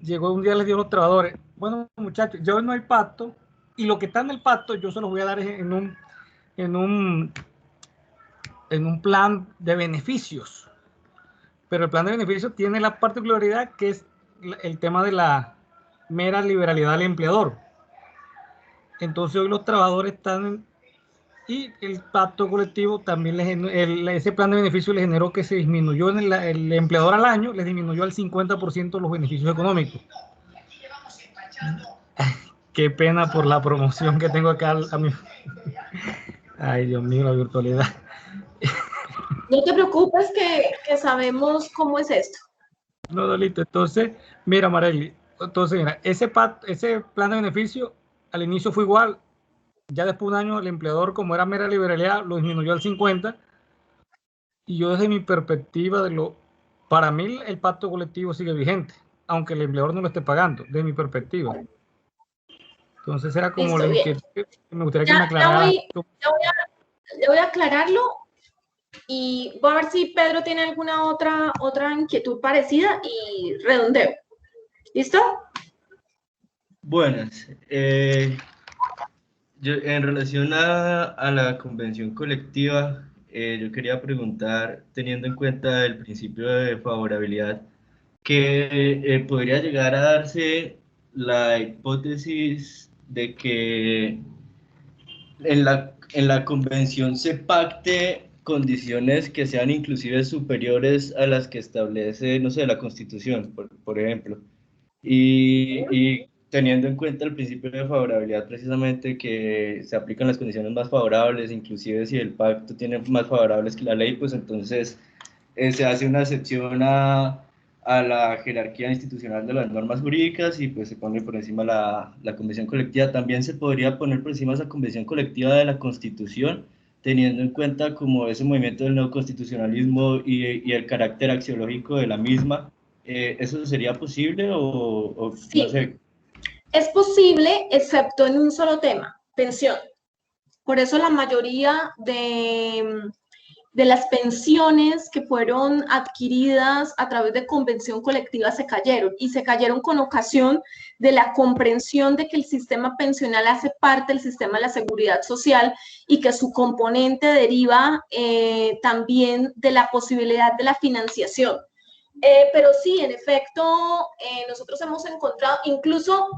llegó un día y les dio a los trabajadores, bueno muchachos, ya no hay pacto y lo que está en el pacto yo se los voy a dar en un plan de beneficios, pero el plan de beneficios tiene la particularidad que es el tema de la mera liberalidad del empleador. Entonces hoy los trabajadores están y el pacto colectivo también ese plan de beneficios le generó que se disminuyó el empleador al año, les disminuyó al 50% los beneficios económicos. Qué pena por la promoción que tengo acá a mi... Ay, Dios mío, la virtualidad. No te preocupes que sabemos cómo es esto. No, Dolito. Entonces, mira, Marely, ese plan de beneficio al inicio fue igual. Ya después de un año el empleador, como era mera liberalidad, lo disminuyó al 50%. Y yo desde mi perspectiva, para mí el pacto colectivo sigue vigente, aunque el empleador no lo esté pagando, de mi perspectiva. Entonces era como Listo, lo que me gustaría que me aclarara. Ya voy a aclararlo y voy a ver si Pedro tiene alguna otra inquietud parecida y redondeo. ¿Listo? Buenas. Yo, en relación a la convención colectiva, yo quería preguntar, teniendo en cuenta el principio de favorabilidad, que podría llegar a darse la hipótesis de que en la convención se pacte condiciones que sean inclusive superiores a las que establece, no sé, la Constitución, por ejemplo. Y teniendo en cuenta el principio de favorabilidad, precisamente que se aplican las condiciones más favorables, inclusive si el pacto tiene más favorables que la ley, pues entonces se hace una excepción a la jerarquía institucional de las normas jurídicas y pues se pone por encima la convención colectiva. También se podría poner por encima esa convención colectiva de la Constitución, teniendo en cuenta como ese movimiento del neoconstitucionalismo y el carácter axiológico de la misma. ¿Eso sería posible o sí, no sé? Es posible, excepto en un solo tema, pensión. Por eso la mayoría de las pensiones que fueron adquiridas a través de convención colectiva se cayeron con ocasión de la comprensión de que el sistema pensional hace parte del sistema de la seguridad social y que su componente deriva también de la posibilidad de la financiación. Pero sí, en efecto, nosotros hemos encontrado, incluso,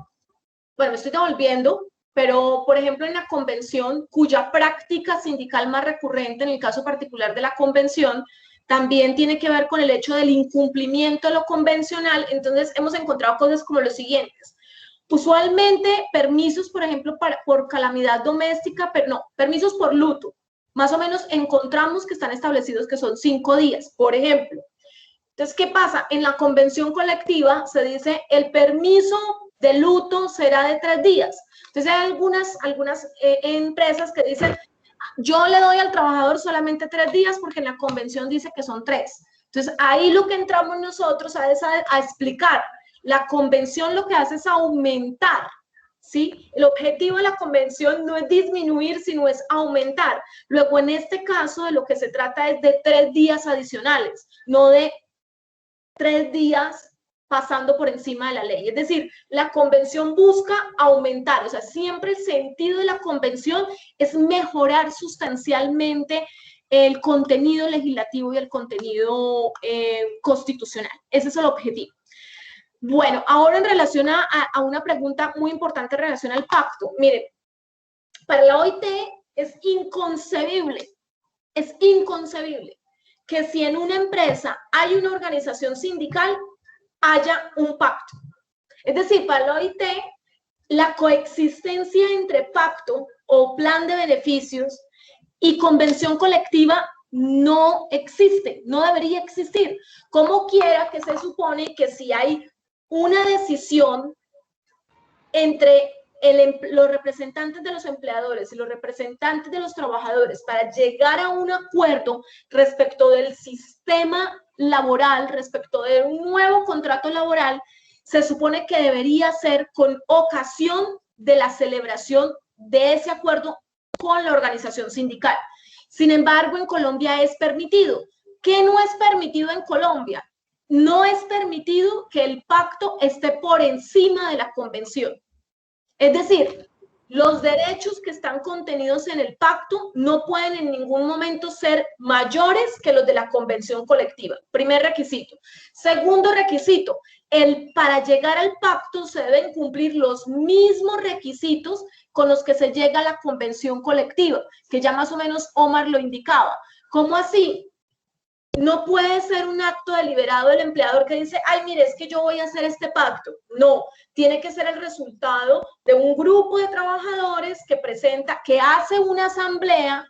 bueno, me estoy devolviendo, pero, por ejemplo, en la convención, cuya práctica sindical más recurrente, en el caso particular de la convención, también tiene que ver con el hecho del incumplimiento de lo convencional. Entonces, hemos encontrado cosas como los siguientes. Usualmente, permisos, por ejemplo, por calamidad doméstica, pero no, permisos por luto. Más o menos encontramos que están establecidos que son 5 días, por ejemplo. Entonces, ¿qué pasa? En la convención colectiva se dice el permiso de luto será de 3 días. Entonces hay algunas empresas que dicen, yo le doy al trabajador solamente 3 días porque en la convención dice que son 3. Entonces ahí lo que entramos nosotros es a explicar. La convención lo que hace es aumentar, ¿sí? El objetivo de la convención no es disminuir, sino es aumentar. Luego, en este caso, de lo que se trata es de 3 días adicionales, no de 3 días pasando por encima de la ley. Es decir, la convención busca aumentar, o sea, siempre el sentido de la convención es mejorar sustancialmente el contenido legislativo y el contenido constitucional. Ese es el objetivo. Bueno, ahora en relación a una pregunta muy importante en relación al pacto. Miren, para la OIT es inconcebible que si en una empresa hay una organización sindical, haya un pacto. Es decir, para la OIT, la coexistencia entre pacto o plan de beneficios y convención colectiva no existe, no debería existir. Como quiera que se supone que si hay una decisión entre los representantes de los empleadores y los representantes de los trabajadores para llegar a un acuerdo respecto del sistema laboral, respecto de un nuevo contrato laboral, se supone que debería ser con ocasión de la celebración de ese acuerdo con la organización sindical. Sin embargo, en Colombia es permitido. ¿Qué no es permitido en Colombia? No es permitido que el pacto esté por encima de la convención. Es decir, los derechos que están contenidos en el pacto no pueden en ningún momento ser mayores que los de la convención colectiva. Primer requisito. Segundo requisito, para llegar al pacto se deben cumplir los mismos requisitos con los que se llega a la convención colectiva, que ya más o menos Omar lo indicaba. ¿Cómo así? No puede ser un acto deliberado del empleador que dice, ay, mire, es que yo voy a hacer este pacto. No, tiene que ser el resultado de un grupo de trabajadores que hace una asamblea,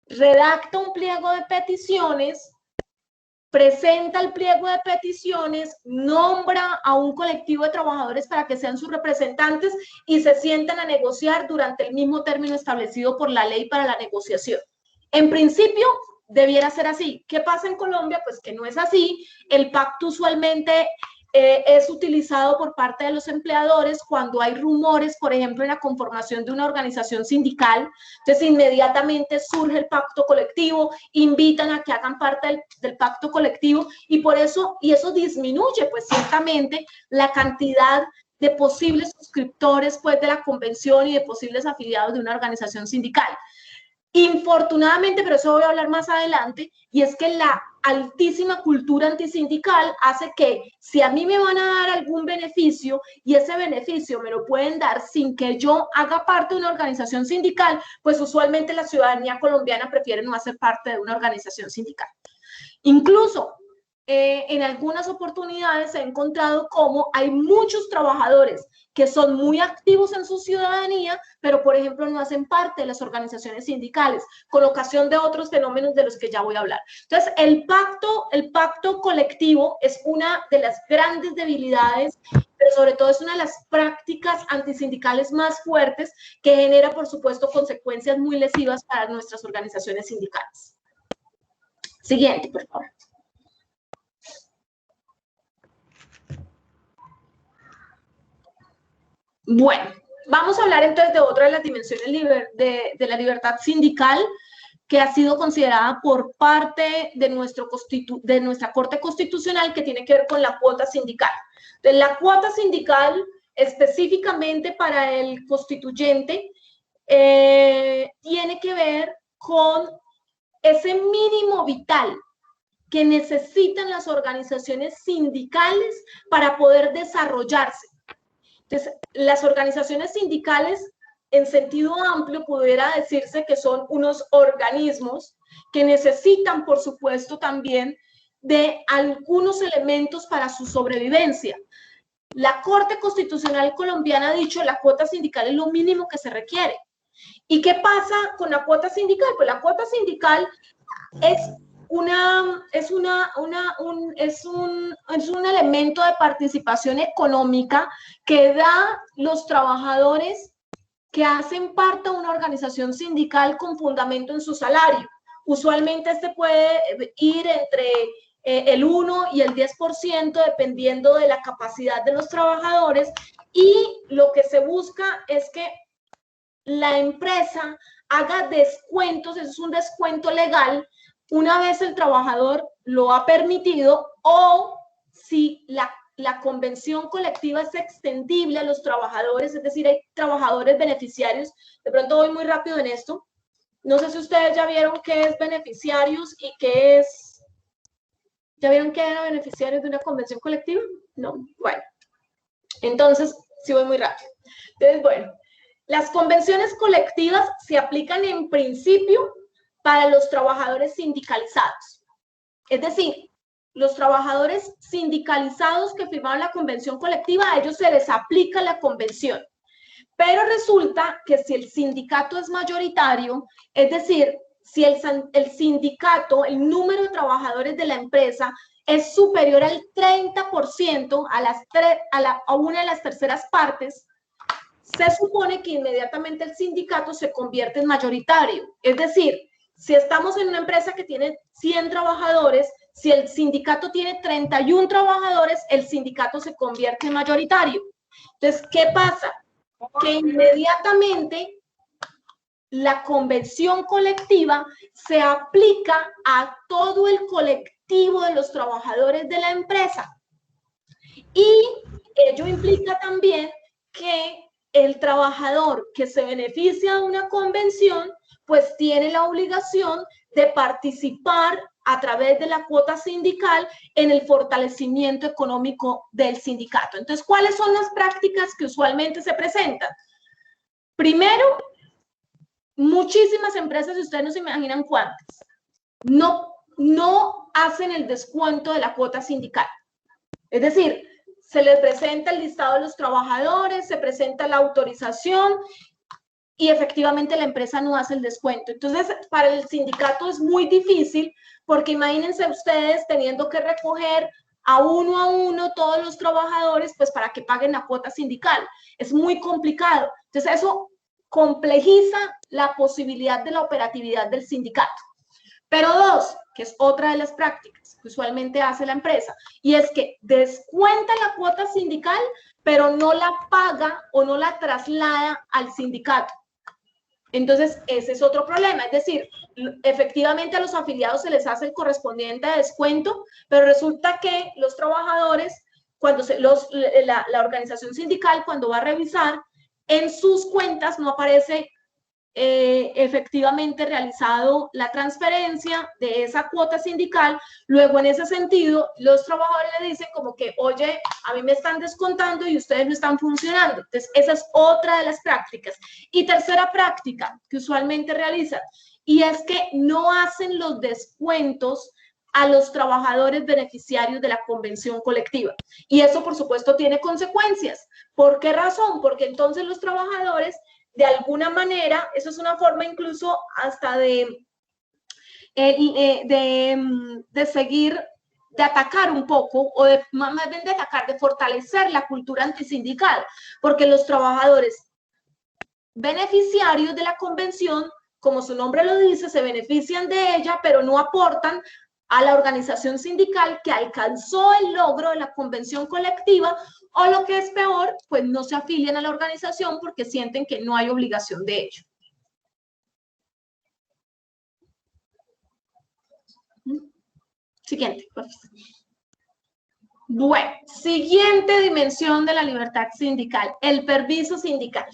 redacta un pliego de peticiones, presenta el pliego de peticiones, nombra a un colectivo de trabajadores para que sean sus representantes y se sientan a negociar durante el mismo término establecido por la ley para la negociación. En principio, debiera ser así. ¿Qué pasa en Colombia? Pues que no es así. El pacto usualmente es utilizado por parte de los empleadores cuando hay rumores, por ejemplo, en la conformación de una organización sindical. Entonces, inmediatamente surge el pacto colectivo, invitan a que hagan parte del pacto colectivo y eso disminuye, pues, ciertamente la cantidad de posibles suscriptores, pues, de la convención y de posibles afiliados de una organización sindical. Infortunadamente, pero eso voy a hablar más adelante, y es que la altísima cultura antisindical hace que si a mí me van a dar algún beneficio y ese beneficio me lo pueden dar sin que yo haga parte de una organización sindical, pues usualmente la ciudadanía colombiana prefiere no hacer parte de una organización sindical. Incluso en algunas oportunidades he encontrado cómo hay muchos trabajadores que son muy activos en su ciudadanía, pero por ejemplo no hacen parte de las organizaciones sindicales, con ocasión de otros fenómenos de los que ya voy a hablar. Entonces, el pacto colectivo es una de las grandes debilidades, pero sobre todo es una de las prácticas antisindicales más fuertes que genera, por supuesto, consecuencias muy lesivas para nuestras organizaciones sindicales. Siguiente, por favor. Bueno, vamos a hablar entonces de otra de las dimensiones de la libertad sindical que ha sido considerada por parte de nuestra Corte Constitucional, que tiene que ver con la cuota sindical. Entonces, la cuota sindical, específicamente para el constituyente, tiene que ver con ese mínimo vital que necesitan las organizaciones sindicales para poder desarrollarse. Entonces, las organizaciones sindicales, en sentido amplio, pudiera decirse que son unos organismos que necesitan, por supuesto, también de algunos elementos para su sobrevivencia. La Corte Constitucional colombiana ha dicho que la cuota sindical es lo mínimo que se requiere. ¿Y qué pasa con la cuota sindical? Pues la cuota sindical es un elemento de participación económica que da los trabajadores que hacen parte de una organización sindical con fundamento en su salario. Usualmente este puede ir entre el 1 y el 10% dependiendo de la capacidad de los trabajadores, y lo que se busca es que la empresa haga descuentos, eso es un descuento legal, una vez el trabajador lo ha permitido, o si la convención colectiva es extendible a los trabajadores, es decir, hay trabajadores beneficiarios. De pronto voy muy rápido en esto. No sé si ustedes ya vieron qué es beneficiarios y qué es... ¿Ya vieron qué eran beneficiarios de una convención colectiva? No. Bueno. Entonces, sí voy muy rápido. Entonces, bueno, las convenciones colectivas se aplican en principio para los trabajadores sindicalizados. Es decir, los trabajadores sindicalizados que firmaron la convención colectiva, a ellos se les aplica la convención. Pero resulta que si el sindicato es mayoritario, es decir, si el sindicato, el número de trabajadores de la empresa es superior al 30% a una de las terceras partes, se supone que inmediatamente el sindicato se convierte en mayoritario. Es decir, si estamos en una empresa que tiene 100 trabajadores, si el sindicato tiene 31 trabajadores, el sindicato se convierte en mayoritario. Entonces, ¿qué pasa? Que inmediatamente la convención colectiva se aplica a todo el colectivo de los trabajadores de la empresa. Y ello implica también que el trabajador que se beneficia de una convención, pues tiene la obligación de participar a través de la cuota sindical en el fortalecimiento económico del sindicato. Entonces, ¿cuáles son las prácticas que usualmente se presentan? Primero, muchísimas empresas, ustedes no se imaginan cuántas, no hacen el descuento de la cuota sindical. Es decir, se les presenta el listado de los trabajadores, se presenta la autorización y efectivamente la empresa no hace el descuento. Entonces, para el sindicato es muy difícil, porque imagínense ustedes teniendo que recoger a uno todos los trabajadores, pues para que paguen la cuota sindical. Es muy complicado. Entonces, eso complejiza la posibilidad de la operatividad del sindicato. Pero dos, que es otra de las prácticas que usualmente hace la empresa, y es que descuenta la cuota sindical, pero no la paga o no la traslada al sindicato. Entonces, ese es otro problema. Es decir, efectivamente a los afiliados se les hace el correspondiente descuento, pero resulta que los trabajadores, la organización sindical, cuando va a revisar, en sus cuentas no aparece efectivamente realizado la transferencia de esa cuota sindical. Luego, en ese sentido, los trabajadores le dicen como que, oye, a mí me están descontando y ustedes no están funcionando. Entonces, esa es otra de las prácticas. Y tercera práctica que usualmente realizan, y es que no hacen los descuentos a los trabajadores beneficiarios de la convención colectiva. Y eso, por supuesto, tiene consecuencias. ¿Por qué razón? Porque entonces los trabajadores, de alguna manera, eso es una forma incluso hasta de seguir, de atacar un poco, o más bien de atacar, de fortalecer la cultura antisindical, porque los trabajadores beneficiarios de la convención, como su nombre lo dice, se benefician de ella, pero no aportan a la organización sindical que alcanzó el logro de la convención colectiva, o lo que es peor, pues no se afilian a la organización porque sienten que no hay obligación de ello. Siguiente, por favor. Bueno, siguiente dimensión de la libertad sindical, el permiso sindical.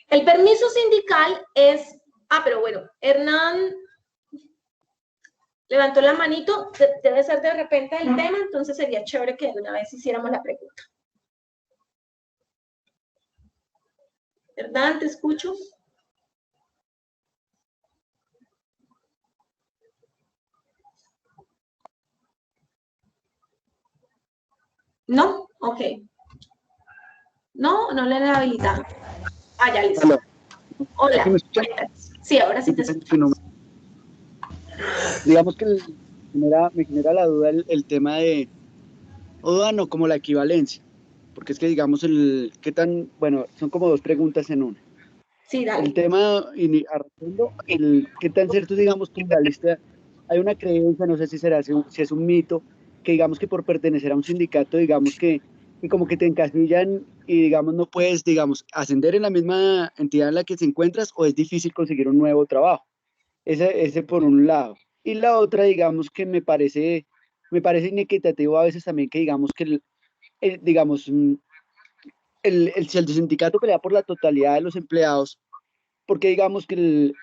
El permiso sindical es, pero bueno, Hernán levantó la manito, debe ser de repente el tema, entonces sería chévere que de una vez hiciéramos la pregunta. Hernán, te escucho. ¿No? Ok. No le han habilitado. Ya listo. Hola. Sí, ahora sí te escucho. Digamos que me genera la duda el tema de, o duda no, como la equivalencia, porque es que digamos qué tan, bueno, son como dos preguntas en una. Sí, dale. El tema, qué tan cierto, digamos, que en la lista hay una creencia, no sé si si es un mito, que digamos que por pertenecer a un sindicato, digamos que como que te encasillan y digamos no puedes, digamos, ascender en la misma entidad en la que te encuentras o es difícil conseguir un nuevo trabajo. Ese por un lado. Y la otra, digamos, que me parece inequitativo a veces también que digamos que digamos, si el sindicato pelea por la totalidad de los empleados, porque digamos que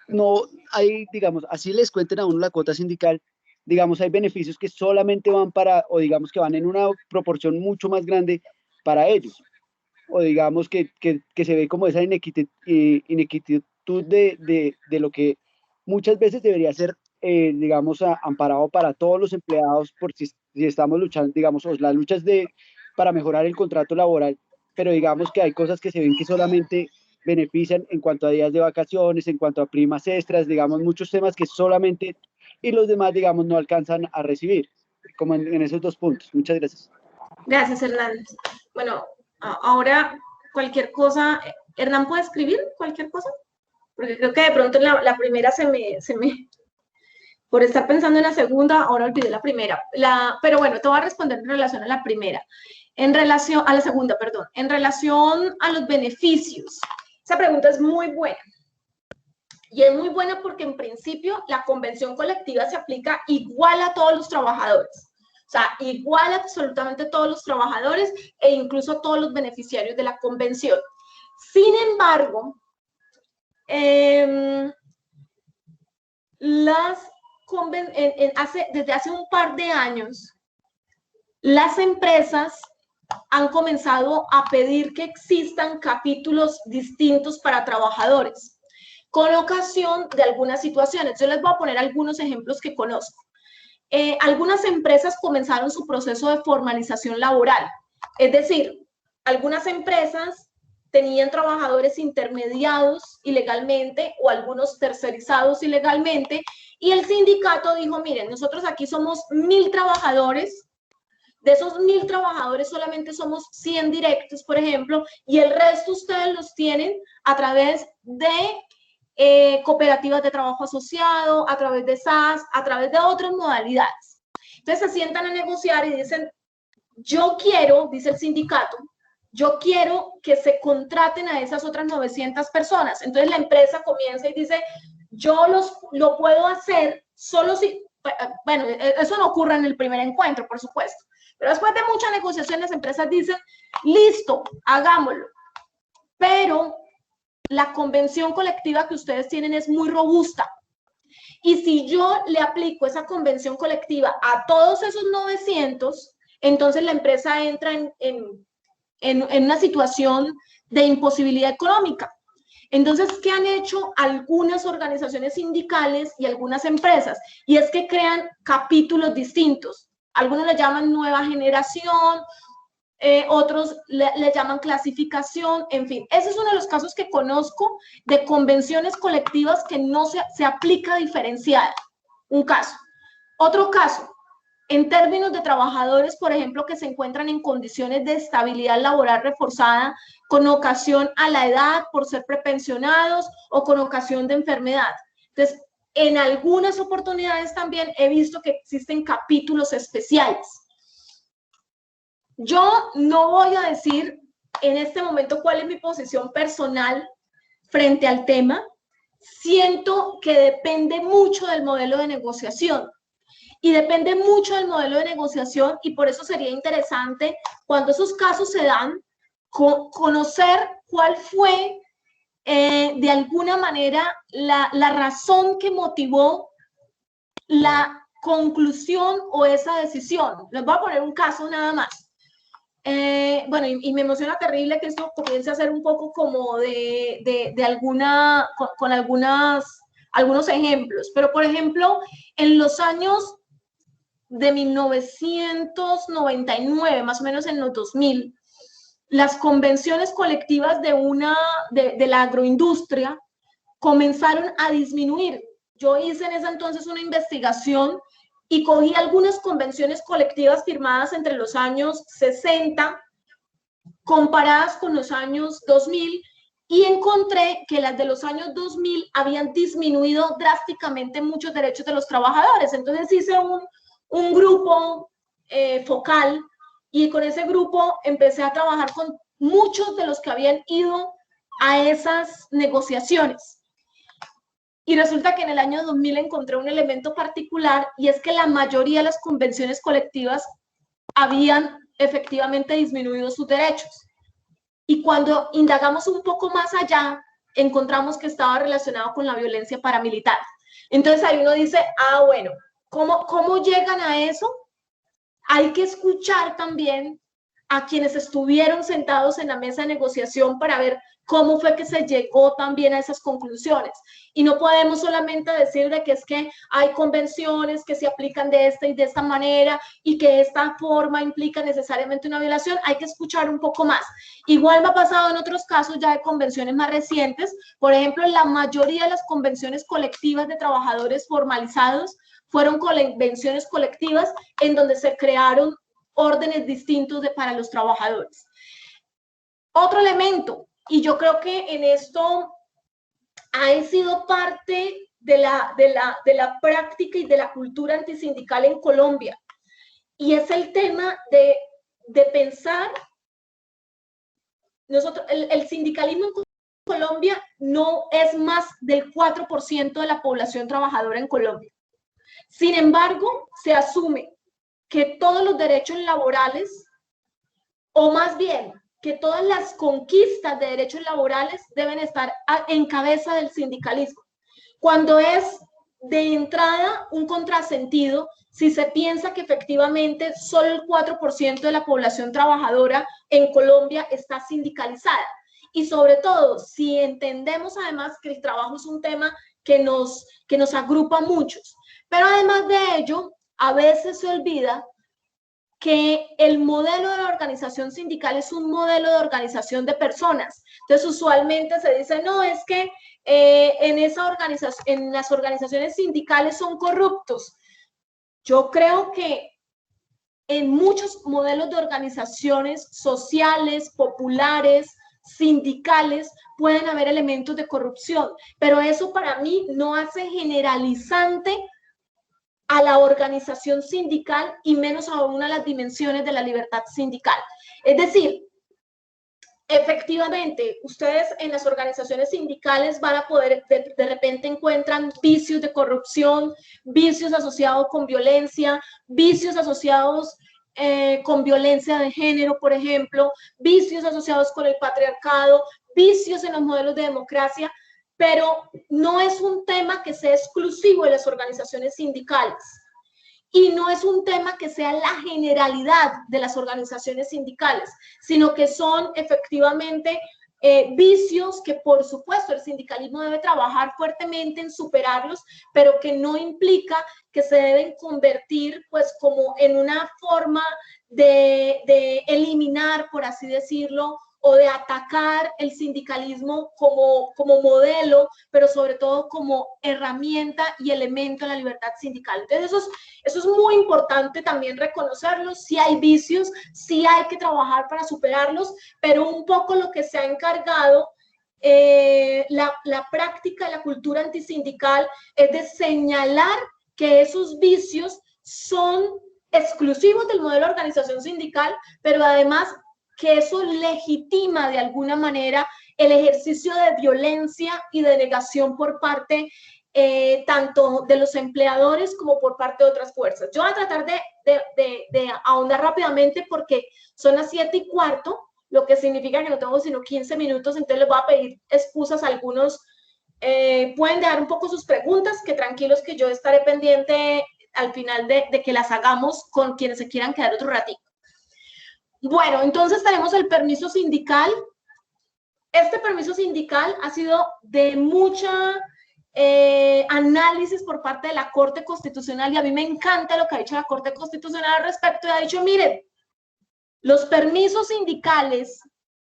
no hay, digamos, así les cuenten a uno la cuota sindical, digamos, hay beneficios que solamente van o digamos que van en una proporción mucho más grande para ellos, o digamos que se ve como esa inequititud de lo que muchas veces debería ser, digamos, amparado para todos los empleados, por si estamos luchando, digamos, las luchas para mejorar el contrato laboral, pero digamos que hay cosas que se ven que solamente benefician en cuanto a días de vacaciones, en cuanto a primas extras, digamos, muchos temas que solamente, y los demás, digamos, no alcanzan a recibir, como en esos dos puntos. Muchas gracias. Gracias, Hernán. Bueno, ahora cualquier cosa, Hernán, ¿puede escribir cualquier cosa? Porque creo que de pronto la primera se me, por estar pensando en la segunda, ahora olvidé la primera. Pero bueno, te voy a responder en relación a la primera. En relación a la segunda, perdón. En relación a los beneficios. Esa pregunta es muy buena. Y es muy buena porque en principio la convención colectiva se aplica igual a todos los trabajadores. O sea, igual a absolutamente todos los trabajadores e incluso a todos los beneficiarios de la convención. Sin embargo, desde hace un par de años, las empresas han comenzado a pedir que existan capítulos distintos para trabajadores, con ocasión de algunas situaciones. Yo les voy a poner algunos ejemplos que conozco. Algunas empresas comenzaron su proceso de formalización laboral, es decir, algunas empresas tenían trabajadores intermediados ilegalmente o algunos tercerizados ilegalmente y el sindicato dijo, miren, nosotros aquí somos 1000 trabajadores, de esos 1000 trabajadores solamente somos 100 directos, por ejemplo, y el resto ustedes los tienen a través de cooperativas de trabajo asociado, a través de SAS, a través de otras modalidades. Entonces se sientan a negociar y dicen, yo quiero, dice el sindicato, yo quiero que se contraten a esas otras 900 personas. Entonces la empresa comienza y dice, yo lo puedo hacer solo si, bueno, eso no ocurre en el primer encuentro, por supuesto, pero después de mucha negociación las empresas dicen, listo, hagámoslo, pero la convención colectiva que ustedes tienen es muy robusta. Y si yo le aplico esa convención colectiva a todos esos 900, entonces la empresa entra en una situación de imposibilidad económica. Entonces, ¿qué han hecho algunas organizaciones sindicales y algunas empresas? Y es que crean capítulos distintos. Algunos le llaman nueva generación, otros le llaman clasificación, en fin. Ese es uno de los casos que conozco de convenciones colectivas que no se aplica diferenciada. Un caso. Otro caso, en términos de trabajadores, por ejemplo, que se encuentran en condiciones de estabilidad laboral reforzada con ocasión a la edad, por ser prepensionados o con ocasión de enfermedad. Entonces, en algunas oportunidades también he visto que existen capítulos especiales. Yo no voy a decir en este momento cuál es mi posición personal frente al tema. Siento que depende mucho del modelo de negociación. Y depende mucho del modelo de negociación y por eso sería interesante, cuando esos casos se dan, conocer cuál fue, de alguna manera, la razón que motivó la conclusión o esa decisión. Les voy a poner un caso nada más. Bueno, y me emociona terrible que esto comience a ser un poco como con algunos ejemplos. Pero, por ejemplo, en los años de 1999, más o menos en los 2000, las convenciones colectivas de la agroindustria comenzaron a disminuir. yo hice en ese entonces una investigación y cogí algunas convenciones colectivas firmadas entre los años 60 comparadas con los años 2000 y encontré que las de los años 2000 habían disminuido drásticamente muchos derechos de los trabajadores. Entonces hice un grupo focal y con ese grupo empecé a trabajar con muchos de los que habían ido a esas negociaciones. Y resulta que en el año 2000 encontré un elemento particular y es que la mayoría de las convenciones colectivas habían efectivamente disminuido sus derechos. Y cuando indagamos un poco más allá, encontramos que estaba relacionado con la violencia paramilitar. Entonces ahí uno dice, ah, bueno, ¿cómo llegan a eso? Hay que escuchar también a quienes estuvieron sentados en la mesa de negociación para ver cómo fue que se llegó también a esas conclusiones. Y no podemos solamente decir de que es que hay convenciones que se aplican de esta y de esta manera y que esta forma implica necesariamente una violación. Hay que escuchar un poco más. Igual me ha pasado en otros casos ya de convenciones más recientes. Por ejemplo, la mayoría de las convenciones colectivas de trabajadores formalizados fueron convenciones colectivas en donde se crearon órdenes distintos para los trabajadores. Otro elemento, y yo creo que en esto ha sido parte de la práctica y de la cultura antisindical en Colombia, y es el tema de pensar, nosotros, el sindicalismo en Colombia no es más del 4% de la población trabajadora en Colombia. Sin embargo, se asume que todos los derechos laborales, o más bien, que todas las conquistas de derechos laborales deben estar en cabeza del sindicalismo, cuando es de entrada un contrasentido si se piensa que efectivamente solo el 4% de la población trabajadora en Colombia está sindicalizada. Y sobre todo, si entendemos además que el trabajo es un tema que nos agrupa a muchos. Pero además de ello, a veces se olvida que el modelo de la organización sindical es un modelo de organización de personas. Entonces, usualmente se dice, no, es que en las organizaciones sindicales son corruptos. Yo creo que en muchos modelos de organizaciones sociales, populares, sindicales, pueden haber elementos de corrupción, pero eso para mí no hace generalizante a la organización sindical y menos aún a las dimensiones de la libertad sindical. Es decir, efectivamente, ustedes en las organizaciones sindicales van a poder, de repente encuentran vicios de corrupción, vicios asociados con violencia, vicios asociados con violencia de género, por ejemplo, vicios asociados con el patriarcado, vicios en los modelos de democracia, pero no es un tema que sea exclusivo de las organizaciones sindicales y no es un tema que sea la generalidad de las organizaciones sindicales, sino que son efectivamente vicios que por supuesto el sindicalismo debe trabajar fuertemente en superarlos, pero que no implica que se deben convertir pues como en una forma de eliminar, por así decirlo, o de atacar el sindicalismo como modelo, pero sobre todo como herramienta y elemento de la libertad sindical. Entonces eso es muy importante también reconocerlo. Sí hay vicios, sí hay que trabajar para superarlos, pero un poco lo que se ha encargado la práctica, la cultura antisindical es de señalar que esos vicios son exclusivos del modelo de organización sindical, pero además que eso legitima de alguna manera el ejercicio de violencia y de negación por parte tanto de los empleadores como por parte de otras fuerzas. Yo voy a tratar de ahondar rápidamente porque son las 7:15, lo que significa que no tengo sino 15 minutos, entonces les voy a pedir excusas a algunos. Pueden dejar un poco sus preguntas, que tranquilos que yo estaré pendiente al final de que las hagamos con quienes se quieran quedar otro ratito. Bueno, entonces tenemos el permiso sindical. Este permiso sindical ha sido de mucha análisis por parte de la Corte Constitucional y a mí me encanta lo que ha dicho la Corte Constitucional al respecto y ha dicho, miren, los permisos sindicales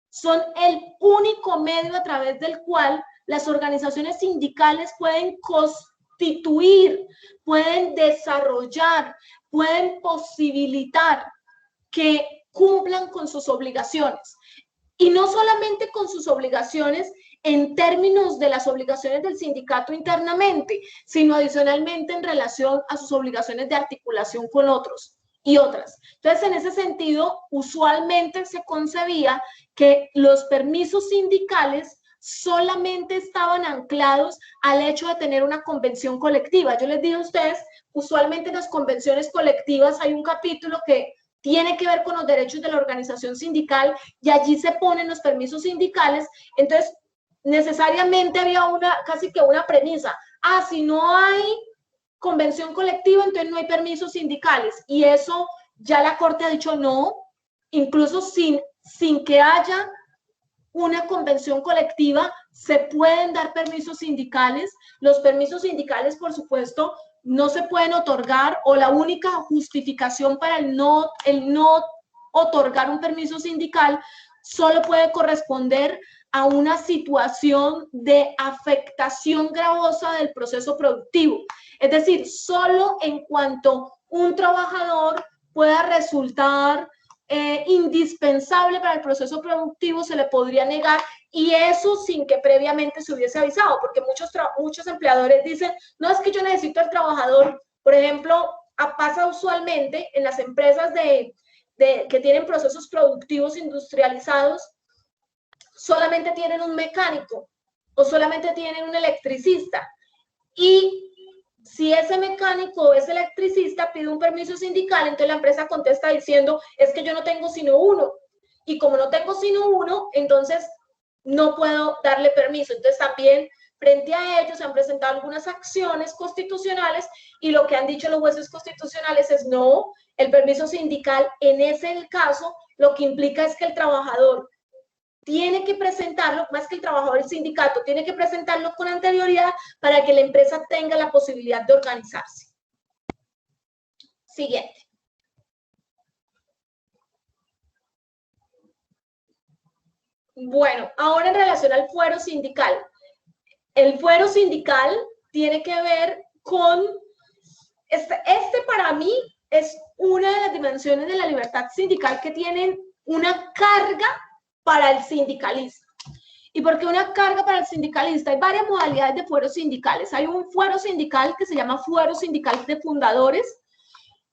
son el único medio a través del cual las organizaciones sindicales pueden constituir, pueden desarrollar, pueden posibilitar que cumplan con sus obligaciones. Y no solamente con sus obligaciones en términos de las obligaciones del sindicato internamente, sino adicionalmente en relación a sus obligaciones de articulación con otros y otras. Entonces, en ese sentido, usualmente se concebía que los permisos sindicales solamente estaban anclados al hecho de tener una convención colectiva. Yo les digo a ustedes, usualmente en las convenciones colectivas hay un capítulo que tiene que ver con los derechos de la organización sindical y allí se ponen los permisos sindicales. Entonces, necesariamente había casi que una premisa. Si no hay convención colectiva, entonces no hay permisos sindicales. Y eso ya la Corte ha dicho no, incluso sin que haya una convención colectiva, se pueden dar permisos sindicales. Los permisos sindicales, por supuesto, no se pueden otorgar, o la única justificación para el no otorgar un permiso sindical solo puede corresponder a una situación de afectación gravosa del proceso productivo. Es decir, solo en cuanto un trabajador pueda resultar indispensable para el proceso productivo se le podría negar, y eso sin que previamente se hubiese avisado, porque muchos empleadores dicen, no, es que yo necesito al trabajador. Por ejemplo, pasa usualmente en las empresas que tienen procesos productivos industrializados, solamente tienen un mecánico o solamente tienen un electricista, y si ese mecánico o ese electricista pide un permiso sindical, entonces la empresa contesta diciendo, es que yo no tengo sino uno, y como no tengo sino uno, entonces no puedo darle permiso. Entonces también frente a ellos se han presentado algunas acciones constitucionales, y lo que han dicho los jueces constitucionales es no, el permiso sindical en ese caso lo que implica es que el trabajador tiene que presentarlo, más que el trabajador, el sindicato tiene que presentarlo con anterioridad para que la empresa tenga la posibilidad de organizarse. Siguiente. Bueno, ahora en relación al fuero sindical. El fuero sindical tiene que ver con, este para mí es una de las dimensiones de la libertad sindical que tienen una carga para el sindicalista. ¿Y por qué una carga para el sindicalista? Hay varias modalidades de fueros sindicales. Hay un fuero sindical que se llama fuero sindical de fundadores.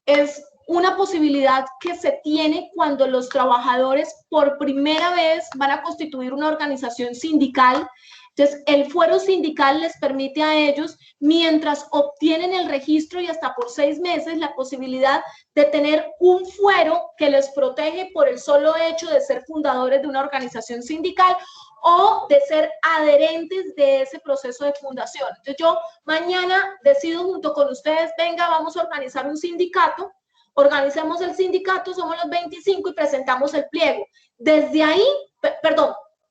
Es una posibilidad que se tiene cuando los trabajadores por primera vez van a constituir una organización sindical. Entonces, el fuero sindical les permite a ellos, mientras obtienen el registro y hasta por 6 meses, la posibilidad de tener un fuero que les protege por el solo hecho de ser fundadores de una organización sindical o de ser adherentes de ese proceso de fundación. Entonces, yo mañana decido junto con ustedes, venga, vamos a organizar un sindicato, organicemos el sindicato, somos los 25 y presentamos el pliego. Desde ahí,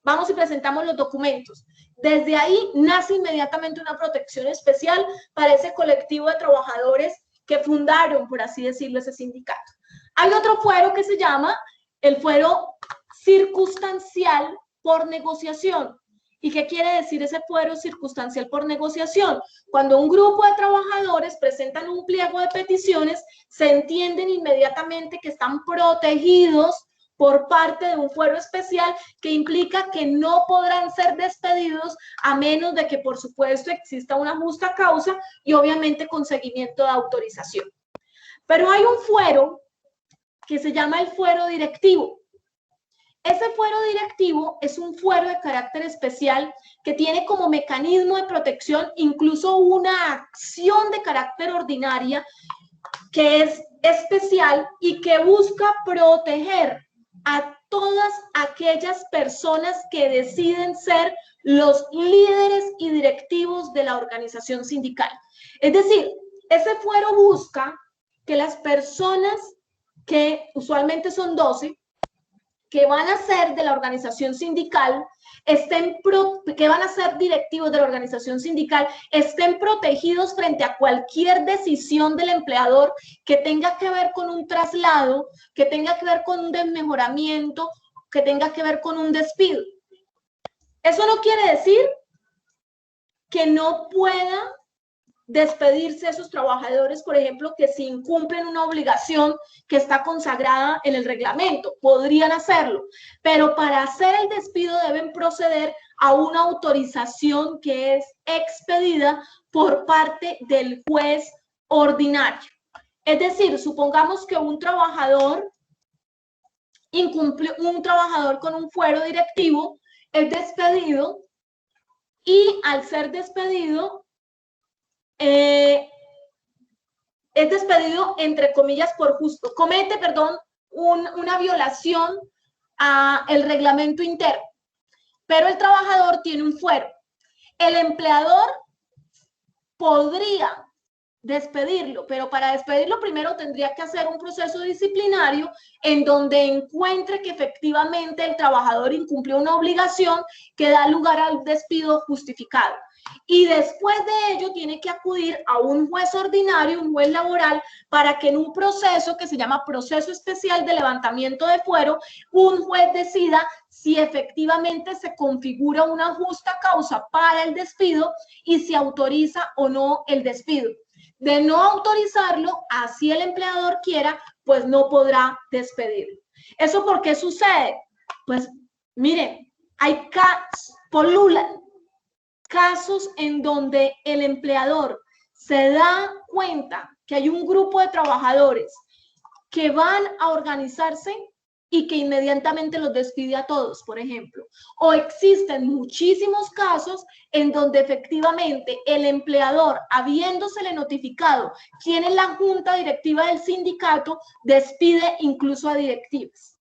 vamos y presentamos los documentos. Desde ahí nace inmediatamente una protección especial para ese colectivo de trabajadores que fundaron, por así decirlo, ese sindicato. Hay otro fuero que se llama el fuero circunstancial por negociación. ¿Y qué quiere decir ese fuero circunstancial por negociación? Cuando un grupo de trabajadores presentan un pliego de peticiones, se entienden inmediatamente que están protegidos por parte de un fuero especial que implica que no podrán ser despedidos a menos de que, por supuesto, exista una justa causa y obviamente con seguimiento de autorización. Pero hay un fuero que se llama el fuero directivo. Ese fuero directivo es un fuero de carácter especial que tiene como mecanismo de protección incluso una acción de carácter ordinaria que es especial y que busca proteger a todas aquellas personas que deciden ser los líderes y directivos de la organización sindical. Es decir, ese fuero busca que las personas, que usualmente son 12, que van a ser de la organización sindical, que van a ser directivos de la organización sindical, estén protegidos frente a cualquier decisión del empleador que tenga que ver con un traslado, que tenga que ver con un desmejoramiento, que tenga que ver con un despido. Eso no quiere decir que no pueda despedirse de esos trabajadores, por ejemplo, que si incumplen una obligación que está consagrada en el reglamento. Podrían hacerlo, pero para hacer el despido deben proceder a una autorización que es expedida por parte del juez ordinario. Es decir, supongamos que un trabajador incumple, un trabajador con un fuero directivo es despedido, y al ser despedido, es despedido entre comillas por justo, comete, perdón, una violación al reglamento interno, pero el trabajador tiene un fuero. El empleador podría despedirlo, pero para despedirlo primero tendría que hacer un proceso disciplinario en donde encuentre que efectivamente el trabajador incumplió una obligación que da lugar al despido justificado. Y después de ello tiene que acudir a un juez ordinario, un juez laboral, para que en un proceso que se llama proceso especial de levantamiento de fuero, un juez decida si efectivamente se configura una justa causa para el despido y si autoriza o no el despido. De no autorizarlo, así el empleador quiera, pues no podrá despedirlo. ¿Eso por qué sucede? Pues miren, hay casos en donde el empleador se da cuenta que hay un grupo de trabajadores que van a organizarse y que inmediatamente los despide a todos, por ejemplo. O existen muchísimos casos en donde efectivamente el empleador, habiéndosele notificado quién es la junta directiva del sindicato, despide incluso a directivas.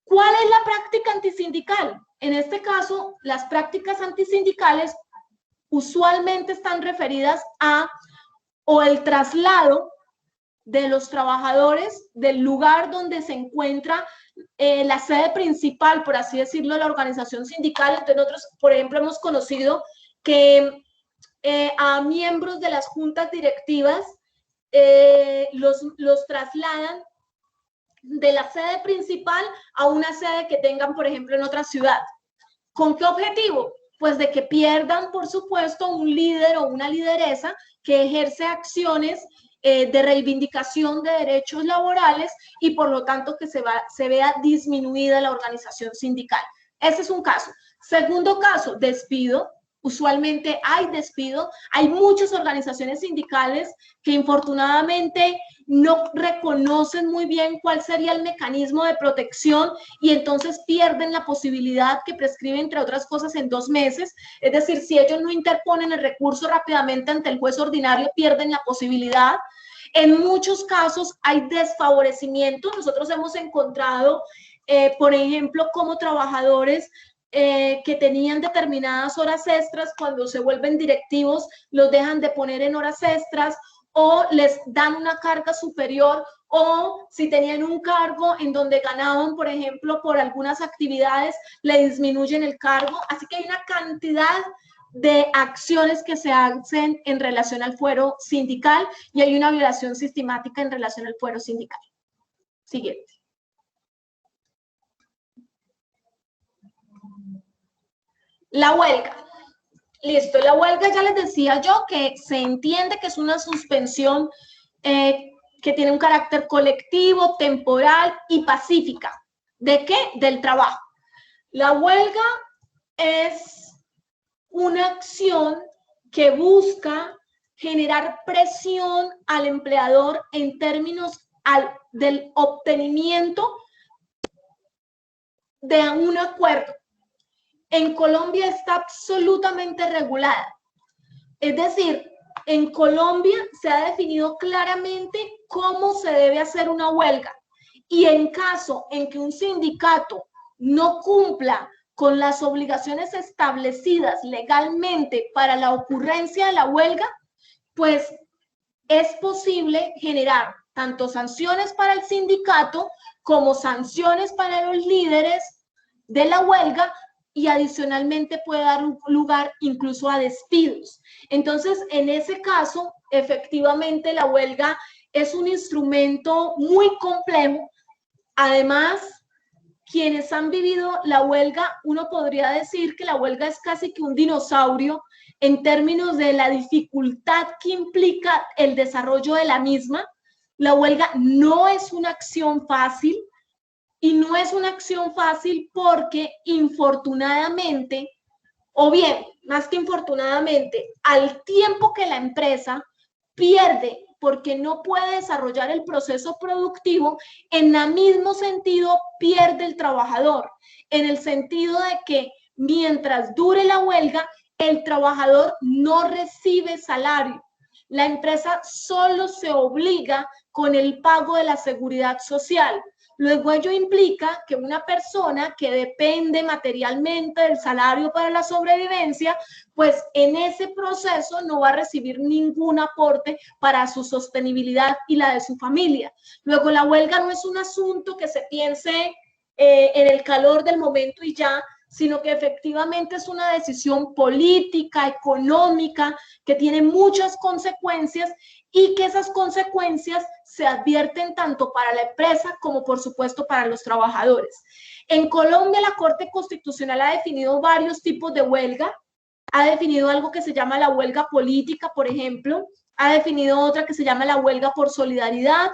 ¿Cuál es la práctica antisindical? En este caso, las prácticas antisindicales usualmente están referidas a o el traslado de los trabajadores del lugar donde se encuentra la sede principal, por así decirlo, de la organización sindical. Entonces nosotros, por ejemplo, hemos conocido que a miembros de las juntas directivas los trasladan de la sede principal a una sede que tengan, por ejemplo, en otra ciudad. ¿Con qué objetivo? Pues de que pierdan, por supuesto, un líder o una lideresa que ejerce acciones de reivindicación de derechos laborales y por lo tanto que se vea disminuida la organización sindical. Ese es un caso. Segundo caso, despido. Usualmente hay despido. Hay muchas organizaciones sindicales que infortunadamente no reconocen muy bien cuál sería el mecanismo de protección y entonces pierden la posibilidad que prescribe, entre otras cosas, en 2 meses. Es decir, si ellos no interponen el recurso rápidamente ante el juez ordinario, pierden la posibilidad. En muchos casos hay desfavorecimiento. Nosotros hemos encontrado, por ejemplo, como trabajadores que tenían determinadas horas extras, cuando se vuelven directivos, los dejan de poner en horas extras o les dan una carga superior, o si tenían un cargo en donde ganaban, por ejemplo, por algunas actividades, le disminuyen el cargo. Así que hay una cantidad de acciones que se hacen en relación al fuero sindical y hay una violación sistemática en relación al fuero sindical. Siguiente. La huelga. Listo, la huelga ya les decía yo que se entiende que es una suspensión que tiene un carácter colectivo, temporal y pacífica. ¿De qué? Del trabajo. La huelga es una acción que busca generar presión al empleador en términos del obtenimiento de un acuerdo. En Colombia está absolutamente regulada. Es decir, en Colombia se ha definido claramente cómo se debe hacer una huelga. Y en caso en que un sindicato no cumpla con las obligaciones establecidas legalmente para la ocurrencia de la huelga, pues es posible generar tanto sanciones para el sindicato como sanciones para los líderes de la huelga, y adicionalmente puede dar lugar incluso a despidos. Entonces, en ese caso, efectivamente, la huelga es un instrumento muy complejo. Además, quienes han vivido la huelga, uno podría decir que la huelga es casi que un dinosaurio en términos de la dificultad que implica el desarrollo de la misma. La huelga no es una acción fácil, y no es una acción fácil porque infortunadamente, o bien, más que infortunadamente, al tiempo que la empresa pierde porque no puede desarrollar el proceso productivo, en el mismo sentido pierde el trabajador, en el sentido de que mientras dure la huelga, el trabajador no recibe salario. La empresa solo se obliga con el pago de la seguridad social. Luego ello implica que una persona que depende materialmente del salario para la sobrevivencia, pues en ese proceso no va a recibir ningún aporte para su sostenibilidad y la de su familia. Luego la huelga no es un asunto que se piense en el calor del momento y ya, sino que efectivamente es una decisión política, económica, que tiene muchas consecuencias y que esas consecuencias se advierten tanto para la empresa como, por supuesto, para los trabajadores. En Colombia, la Corte Constitucional ha definido varios tipos de huelga. Ha definido algo que se llama la huelga política, por ejemplo. Ha definido otra que se llama la huelga por solidaridad.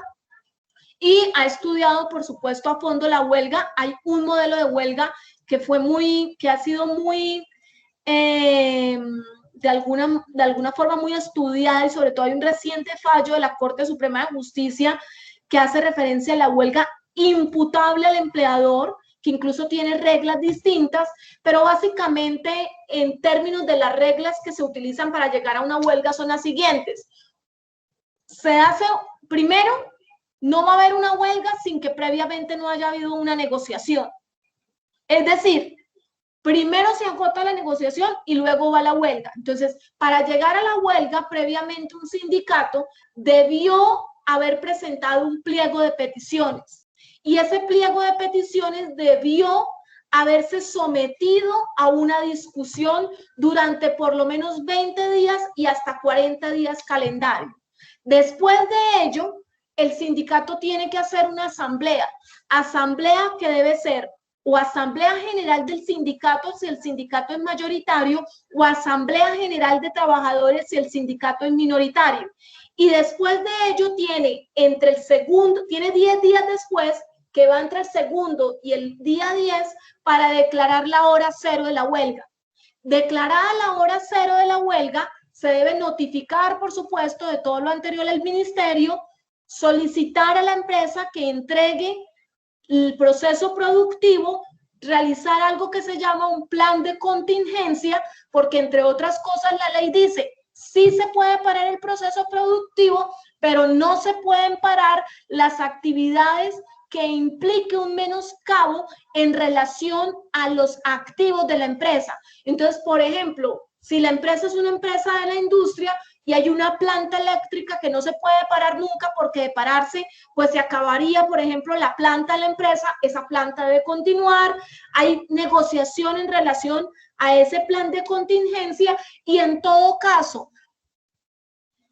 Y ha estudiado, por supuesto, a fondo la huelga. Hay un modelo de huelga que ha sido muy, de alguna forma muy estudiada, y sobre todo hay un reciente fallo de la Corte Suprema de Justicia que hace referencia a la huelga imputable al empleador, que incluso tiene reglas distintas, pero básicamente en términos de las reglas que se utilizan para llegar a una huelga son las siguientes. Primero, no va a haber una huelga sin que previamente no haya habido una negociación. Es decir, primero se agota la negociación y luego va la huelga. Entonces, para llegar a la huelga, previamente un sindicato debió haber presentado un pliego de peticiones. Y ese pliego de peticiones debió haberse sometido a una discusión durante por lo menos 20 días y hasta 40 días calendario. Después de ello, el sindicato tiene que hacer una asamblea que debe ser o asamblea general del sindicato si el sindicato es mayoritario, o asamblea general de trabajadores si el sindicato es minoritario. Y después de ello tiene 10 días después, que va entre el segundo y el día 10 para declarar la hora cero de la huelga. Declarada la hora cero de la huelga, se debe notificar, por supuesto, de todo lo anterior al ministerio, solicitar a la empresa que entregue el proceso productivo, realizar algo que se llama un plan de contingencia, porque entre otras cosas la ley dice, sí se puede parar el proceso productivo, pero no se pueden parar las actividades que implique un menoscabo en relación a los activos de la empresa. Entonces, por ejemplo, si la empresa es una empresa de la industria y hay una planta eléctrica que no se puede parar nunca porque de pararse, pues se acabaría, por ejemplo, la planta de la empresa, esa planta debe continuar, hay negociación en relación a ese plan de contingencia y en todo caso,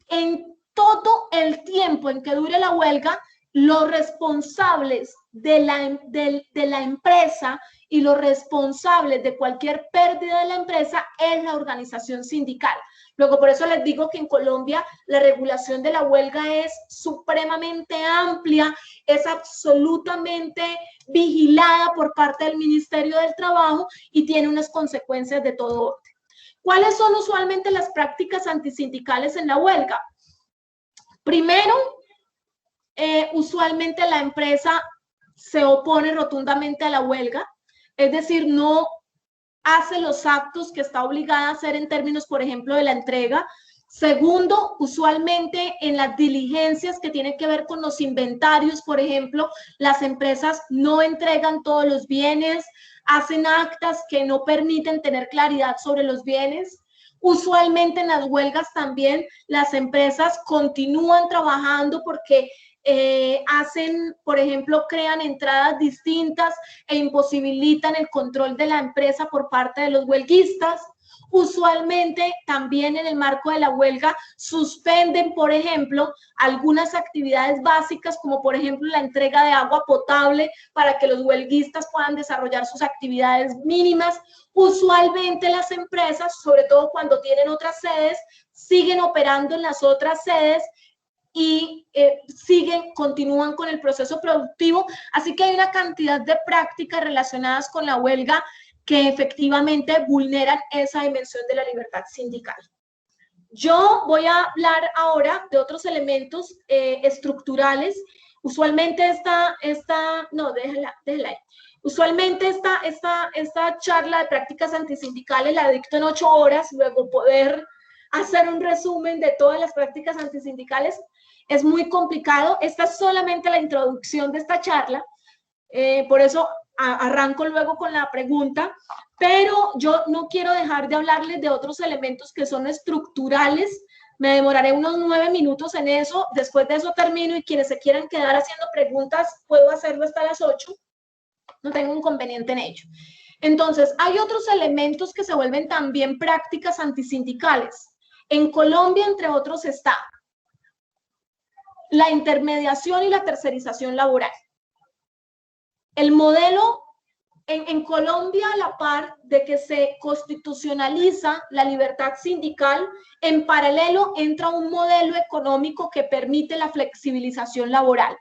en todo el tiempo en que dure la huelga, los responsables de la empresa y los responsables de cualquier pérdida de la empresa es la organización sindical. Luego, por eso les digo que en Colombia la regulación de la huelga es supremamente amplia, es absolutamente vigilada por parte del Ministerio del Trabajo y tiene unas consecuencias de todo orden. ¿Cuáles son usualmente las prácticas antisindicales en la huelga? Primero, usualmente la empresa se opone rotundamente a la huelga, es decir, no hace los actos que está obligada a hacer en términos, por ejemplo, de la entrega. Segundo, usualmente en las diligencias que tienen que ver con los inventarios, por ejemplo, las empresas no entregan todos los bienes, hacen actas que no permiten tener claridad sobre los bienes. Usualmente en las huelgas también las empresas continúan trabajando porque hacen, por ejemplo, crean entradas distintas e imposibilitan el control de la empresa por parte de los huelguistas. Usualmente también en el marco de la huelga suspenden, por ejemplo, algunas actividades básicas, como por ejemplo la entrega de agua potable para que los huelguistas puedan desarrollar sus actividades mínimas. Usualmente las empresas, sobre todo cuando tienen otras sedes, siguen operando en las otras sedes y continúan con el proceso productivo. Así que hay una cantidad de prácticas relacionadas con la huelga que efectivamente vulneran esa dimensión de la libertad sindical. Yo voy a hablar ahora de otros elementos estructurales. Usualmente Usualmente esta charla de prácticas antisindicales la dicto en 8 horas, luego poder hacer un resumen de todas las prácticas antisindicales es muy complicado. Esta es solamente la introducción de esta charla, por eso arranco luego con la pregunta, pero yo no quiero dejar de hablarles de otros elementos que son estructurales. Me demoraré unos 9 minutos en eso, después de eso termino y quienes se quieran quedar haciendo preguntas, puedo hacerlo hasta las 8, no tengo inconveniente en ello. Entonces, hay otros elementos que se vuelven también prácticas antisindicales. En Colombia, entre otros, está la intermediación y la tercerización laboral. El modelo en Colombia, a la par de que se constitucionaliza la libertad sindical, en paralelo entra un modelo económico que permite la flexibilización laboral.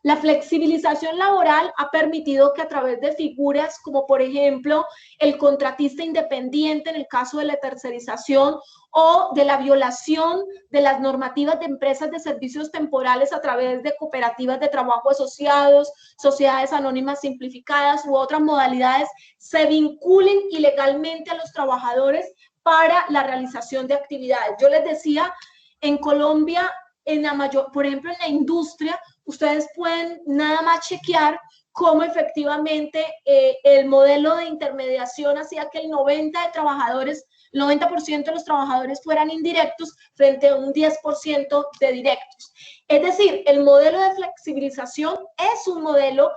La flexibilización laboral ha permitido que a través de figuras como, por ejemplo, el contratista independiente en el caso de la tercerización o de la violación de las normativas de empresas de servicios temporales a través de cooperativas de trabajo asociados, sociedades anónimas simplificadas u otras modalidades, se vinculen ilegalmente a los trabajadores para la realización de actividades. Yo les decía, en Colombia, por ejemplo, en la industria, ustedes pueden nada más chequear cómo efectivamente el modelo de intermediación hacía que el 90% de los trabajadores fueran indirectos frente a un 10% de directos. Es decir, el modelo de flexibilización es un modelo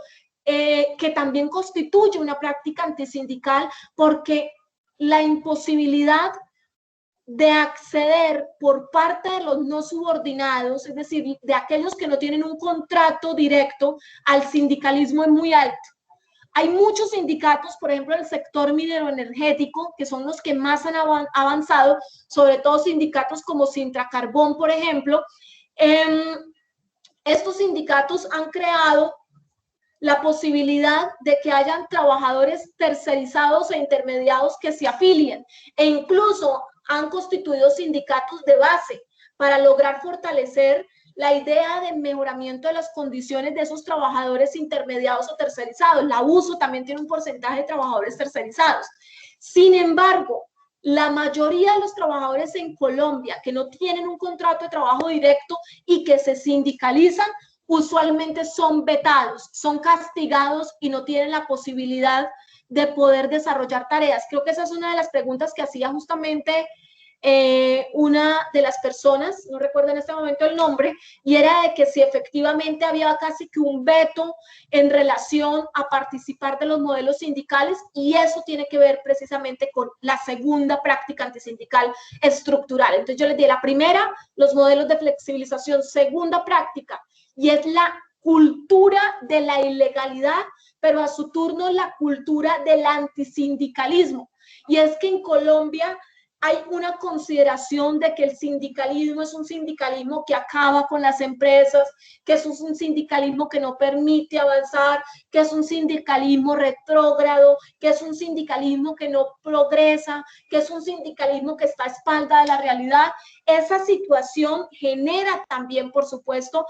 que también constituye una práctica antisindical, porque la imposibilidad de acceder por parte de los no subordinados, es decir, de aquellos que no tienen un contrato directo al sindicalismo, es muy alto. Hay muchos sindicatos, por ejemplo, del sector minero-energético, que son los que más han avanzado, sobre todo sindicatos como Sintracarbón, por ejemplo. Estos sindicatos han creado la posibilidad de que hayan trabajadores tercerizados e intermediados que se afilien, e incluso han constituido sindicatos de base para lograr fortalecer la idea de mejoramiento de las condiciones de esos trabajadores intermediados o tercerizados. La USO también tiene un porcentaje de trabajadores tercerizados. Sin embargo, la mayoría de los trabajadores en Colombia que no tienen un contrato de trabajo directo y que se sindicalizan, usualmente son vetados, son castigados y no tienen la posibilidad de poder desarrollar tareas. Creo que esa es una de las preguntas que hacía justamente una de las personas, no recuerdo en este momento el nombre, y era de que si efectivamente había casi que un veto en relación a participar de los modelos sindicales, y eso tiene que ver precisamente con la segunda práctica antisindical estructural. Entonces yo les di la primera, los modelos de flexibilización, segunda práctica, y es la cultura de la ilegalidad, pero a su turno la cultura del antisindicalismo. Y es que en Colombia hay una consideración de que el sindicalismo es un sindicalismo que acaba con las empresas, que es un sindicalismo que no permite avanzar, que es un sindicalismo retrógrado, que es un sindicalismo que no progresa, que es un sindicalismo que está a espalda de la realidad. Esa situación genera también, por supuesto,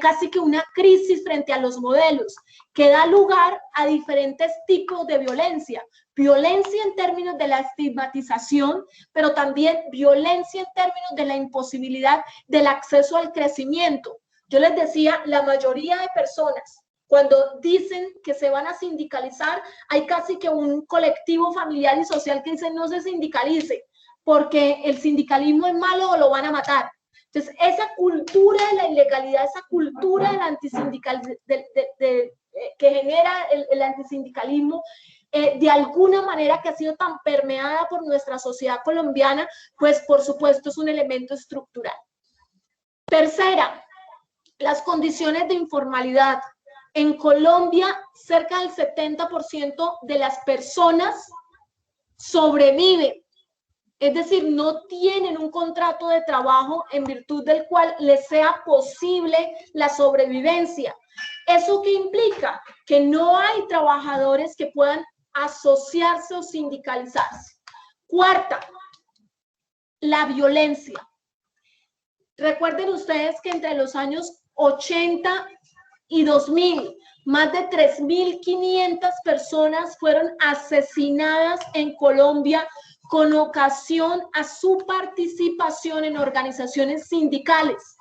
casi que una crisis frente a los modelos, que da lugar a diferentes tipos de violencia. Violencia en términos de la estigmatización, pero también violencia en términos de la imposibilidad del acceso al crecimiento. Yo les decía, la mayoría de personas, cuando dicen que se van a sindicalizar, hay casi que un colectivo familiar y social que dice no se sindicalice, porque el sindicalismo es malo o lo van a matar. Entonces, esa cultura de la ilegalidad, esa cultura del antisindicalismo, que genera el antisindicalismo, de alguna manera que ha sido tan permeada por nuestra sociedad colombiana, pues por supuesto es un elemento estructural. Tercera, las condiciones de informalidad. En Colombia, cerca del 70% de las personas sobreviven, es decir, no tienen un contrato de trabajo en virtud del cual les sea posible la sobrevivencia. ¿Eso qué implica? Que no hay trabajadores que puedan asociarse o sindicalizarse. Cuarta, la violencia. Recuerden ustedes que entre los años 80 y 2000, más de 3.500 personas fueron asesinadas en Colombia con ocasión a su participación en organizaciones sindicales.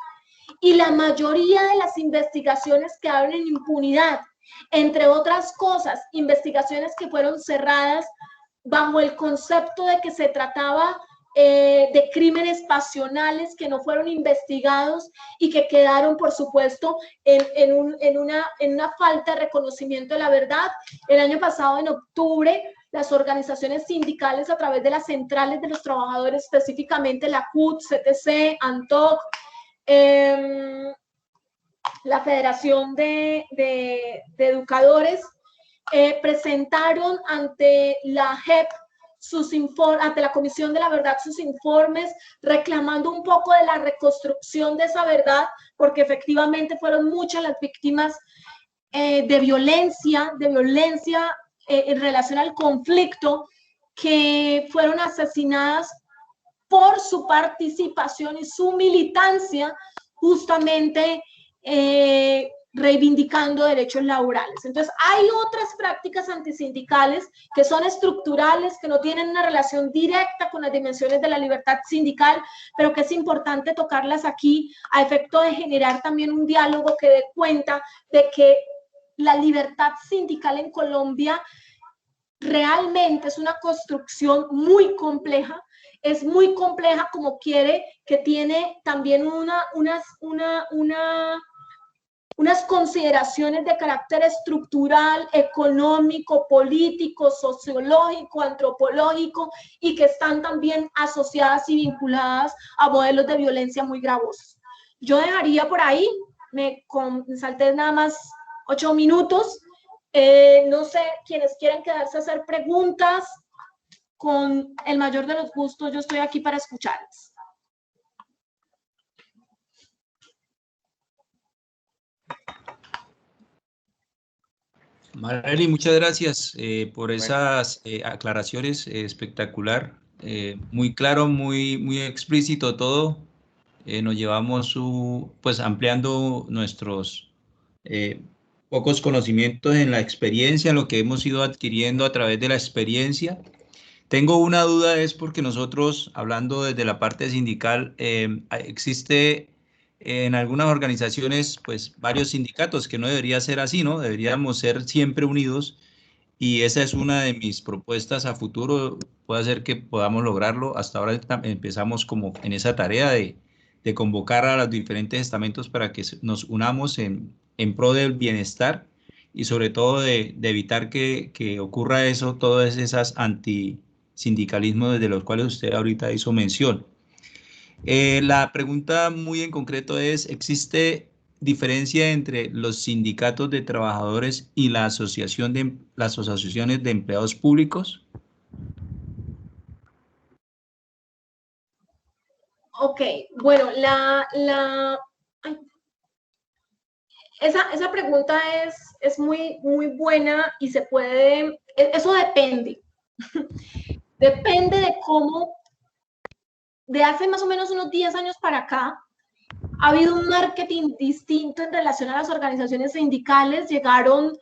Y la mayoría de las investigaciones quedaron en impunidad. Entre otras cosas, investigaciones que fueron cerradas bajo el concepto de que se trataba de crímenes pasionales que no fueron investigados y que quedaron, por supuesto, en una falta de reconocimiento de la verdad. El año pasado, en octubre, las organizaciones sindicales a través de las centrales de los trabajadores, específicamente la CUT, CTC, ANTOC, la Federación de Educadores, presentaron ante la JEP ante la Comisión de la Verdad sus informes, reclamando un poco de la reconstrucción de esa verdad, porque efectivamente fueron muchas las víctimas de violencia en relación al conflicto, que fueron asesinadas por su participación y su militancia, justamente reivindicando derechos laborales. Entonces, hay otras prácticas antisindicales que son estructurales, que no tienen una relación directa con las dimensiones de la libertad sindical, pero que es importante tocarlas aquí a efecto de generar también un diálogo que dé cuenta de que la libertad sindical en Colombia realmente es una construcción muy compleja. Es muy compleja como que tiene también unas consideraciones de carácter estructural, económico, político, sociológico, antropológico, y que están también asociadas y vinculadas a modelos de violencia muy gravosos. Yo dejaría por ahí, me salté nada más 8 minutos. No sé, quienes quieran quedarse a hacer preguntas, con el mayor de los gustos, yo estoy aquí para escucharles. Marely, muchas gracias por esas aclaraciones, espectacular, muy claro, muy explícito todo. Nos llevamos pues ampliando nuestros pocos conocimientos en la experiencia, lo que hemos ido adquiriendo a través de la experiencia. Tengo una duda, es porque nosotros, hablando desde la parte sindical, existe en algunas organizaciones, pues, varios sindicatos, que no debería ser así, ¿no? Deberíamos ser siempre unidos, y esa es una de mis propuestas a futuro. Puede ser que podamos lograrlo. Hasta ahora empezamos como en esa tarea de convocar a los diferentes estamentos para que nos unamos en pro del bienestar, y sobre todo de evitar que ocurra eso, todas esas antisindicalismos desde los cuales usted ahorita hizo mención. La pregunta muy en concreto es, ¿existe diferencia entre los sindicatos de trabajadores y las asociaciones de empleados públicos? Ok, bueno, esa pregunta es muy buena, y se puede, eso depende. Depende de cómo, de hace más o menos unos 10 años para acá, ha habido un marketing distinto en relación a las organizaciones sindicales. Llegaron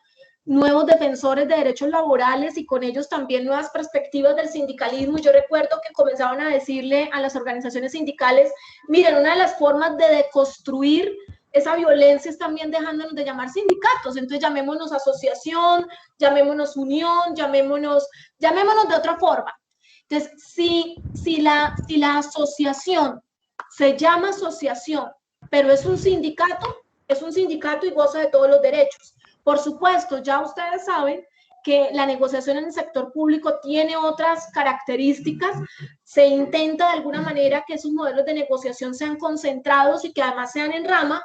nuevos defensores de derechos laborales y con ellos también nuevas perspectivas del sindicalismo. Yo recuerdo que comenzaban a decirle a las organizaciones sindicales, miren, una de las formas de deconstruir esa violencia es también dejándonos de llamar sindicatos. Entonces llamémonos asociación, llamémonos unión, llamémonos de otra forma. Entonces, si la asociación se llama asociación, pero es un sindicato y goza de todos los derechos. Por supuesto, ya ustedes saben que la negociación en el sector público tiene otras características. Se intenta de alguna manera que esos modelos de negociación sean concentrados y que además sean en rama,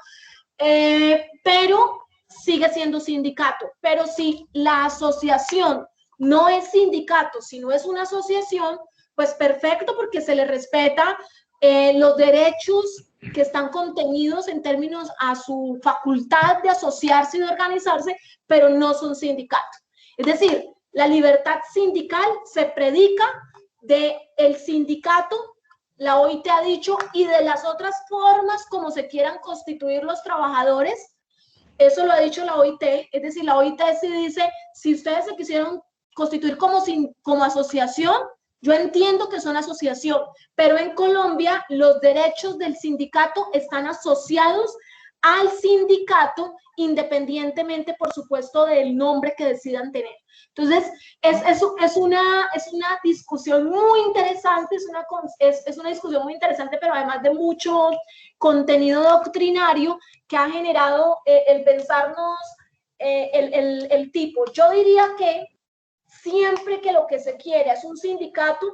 pero sigue siendo sindicato. Pero si la asociación no es sindicato, sino es una asociación, pues perfecto, porque se le respeta los derechos que están contenidos en términos a su facultad de asociarse y de organizarse, pero no son sindicatos. Es decir, la libertad sindical se predica del sindicato, la OIT ha dicho, y de las otras formas como se quieran constituir los trabajadores. Eso lo ha dicho la OIT, es decir, la OIT sí dice, si ustedes se quisieron constituir como asociación, yo entiendo que son asociación, pero en Colombia los derechos del sindicato están asociados al sindicato, independientemente, por supuesto, del nombre que decidan tener. Entonces, es una discusión muy interesante, es una discusión muy interesante, pero además de mucho contenido doctrinario que ha generado el pensarnos el tipo. Yo diría que siempre que lo que se quiere es un sindicato,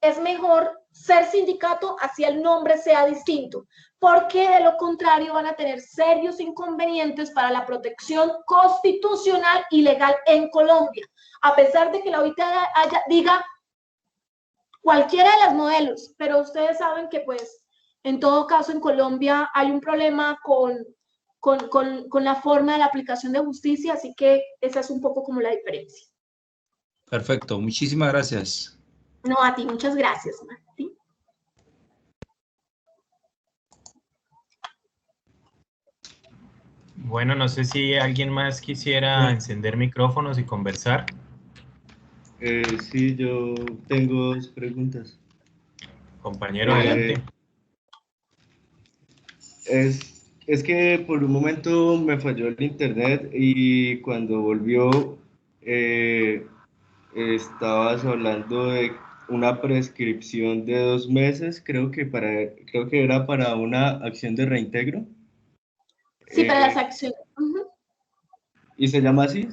es mejor ser sindicato así el nombre sea distinto, porque de lo contrario van a tener serios inconvenientes para la protección constitucional y legal en Colombia, a pesar de que la OIT diga cualquiera de los modelos, pero ustedes saben que pues en todo caso en Colombia hay un problema con la forma de la aplicación de justicia, así que esa es un poco como la diferencia. Perfecto, muchísimas gracias. No, a ti, muchas gracias, Martín. Bueno, no sé si alguien más quisiera encender micrófonos y conversar. Sí, yo tengo 2 preguntas. Compañero, adelante. Es que por un momento me falló el internet y cuando volvió estabas hablando de una prescripción de 2 meses, creo que era para una acción de reintegro. Sí, para las acciones. ¿Y se llama así,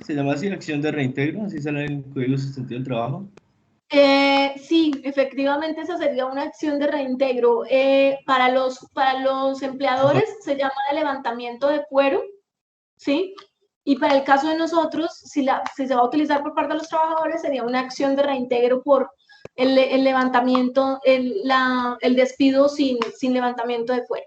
acción de reintegro? ¿Así sale en el Código Sustantivo del Trabajo? Sí, efectivamente esa sería una acción de reintegro. Para los empleadores se llama de levantamiento de fuero, ¿sí? Y para el caso de nosotros, si se va a utilizar por parte de los trabajadores, sería una acción de reintegro por el levantamiento, el despido sin levantamiento de fuero.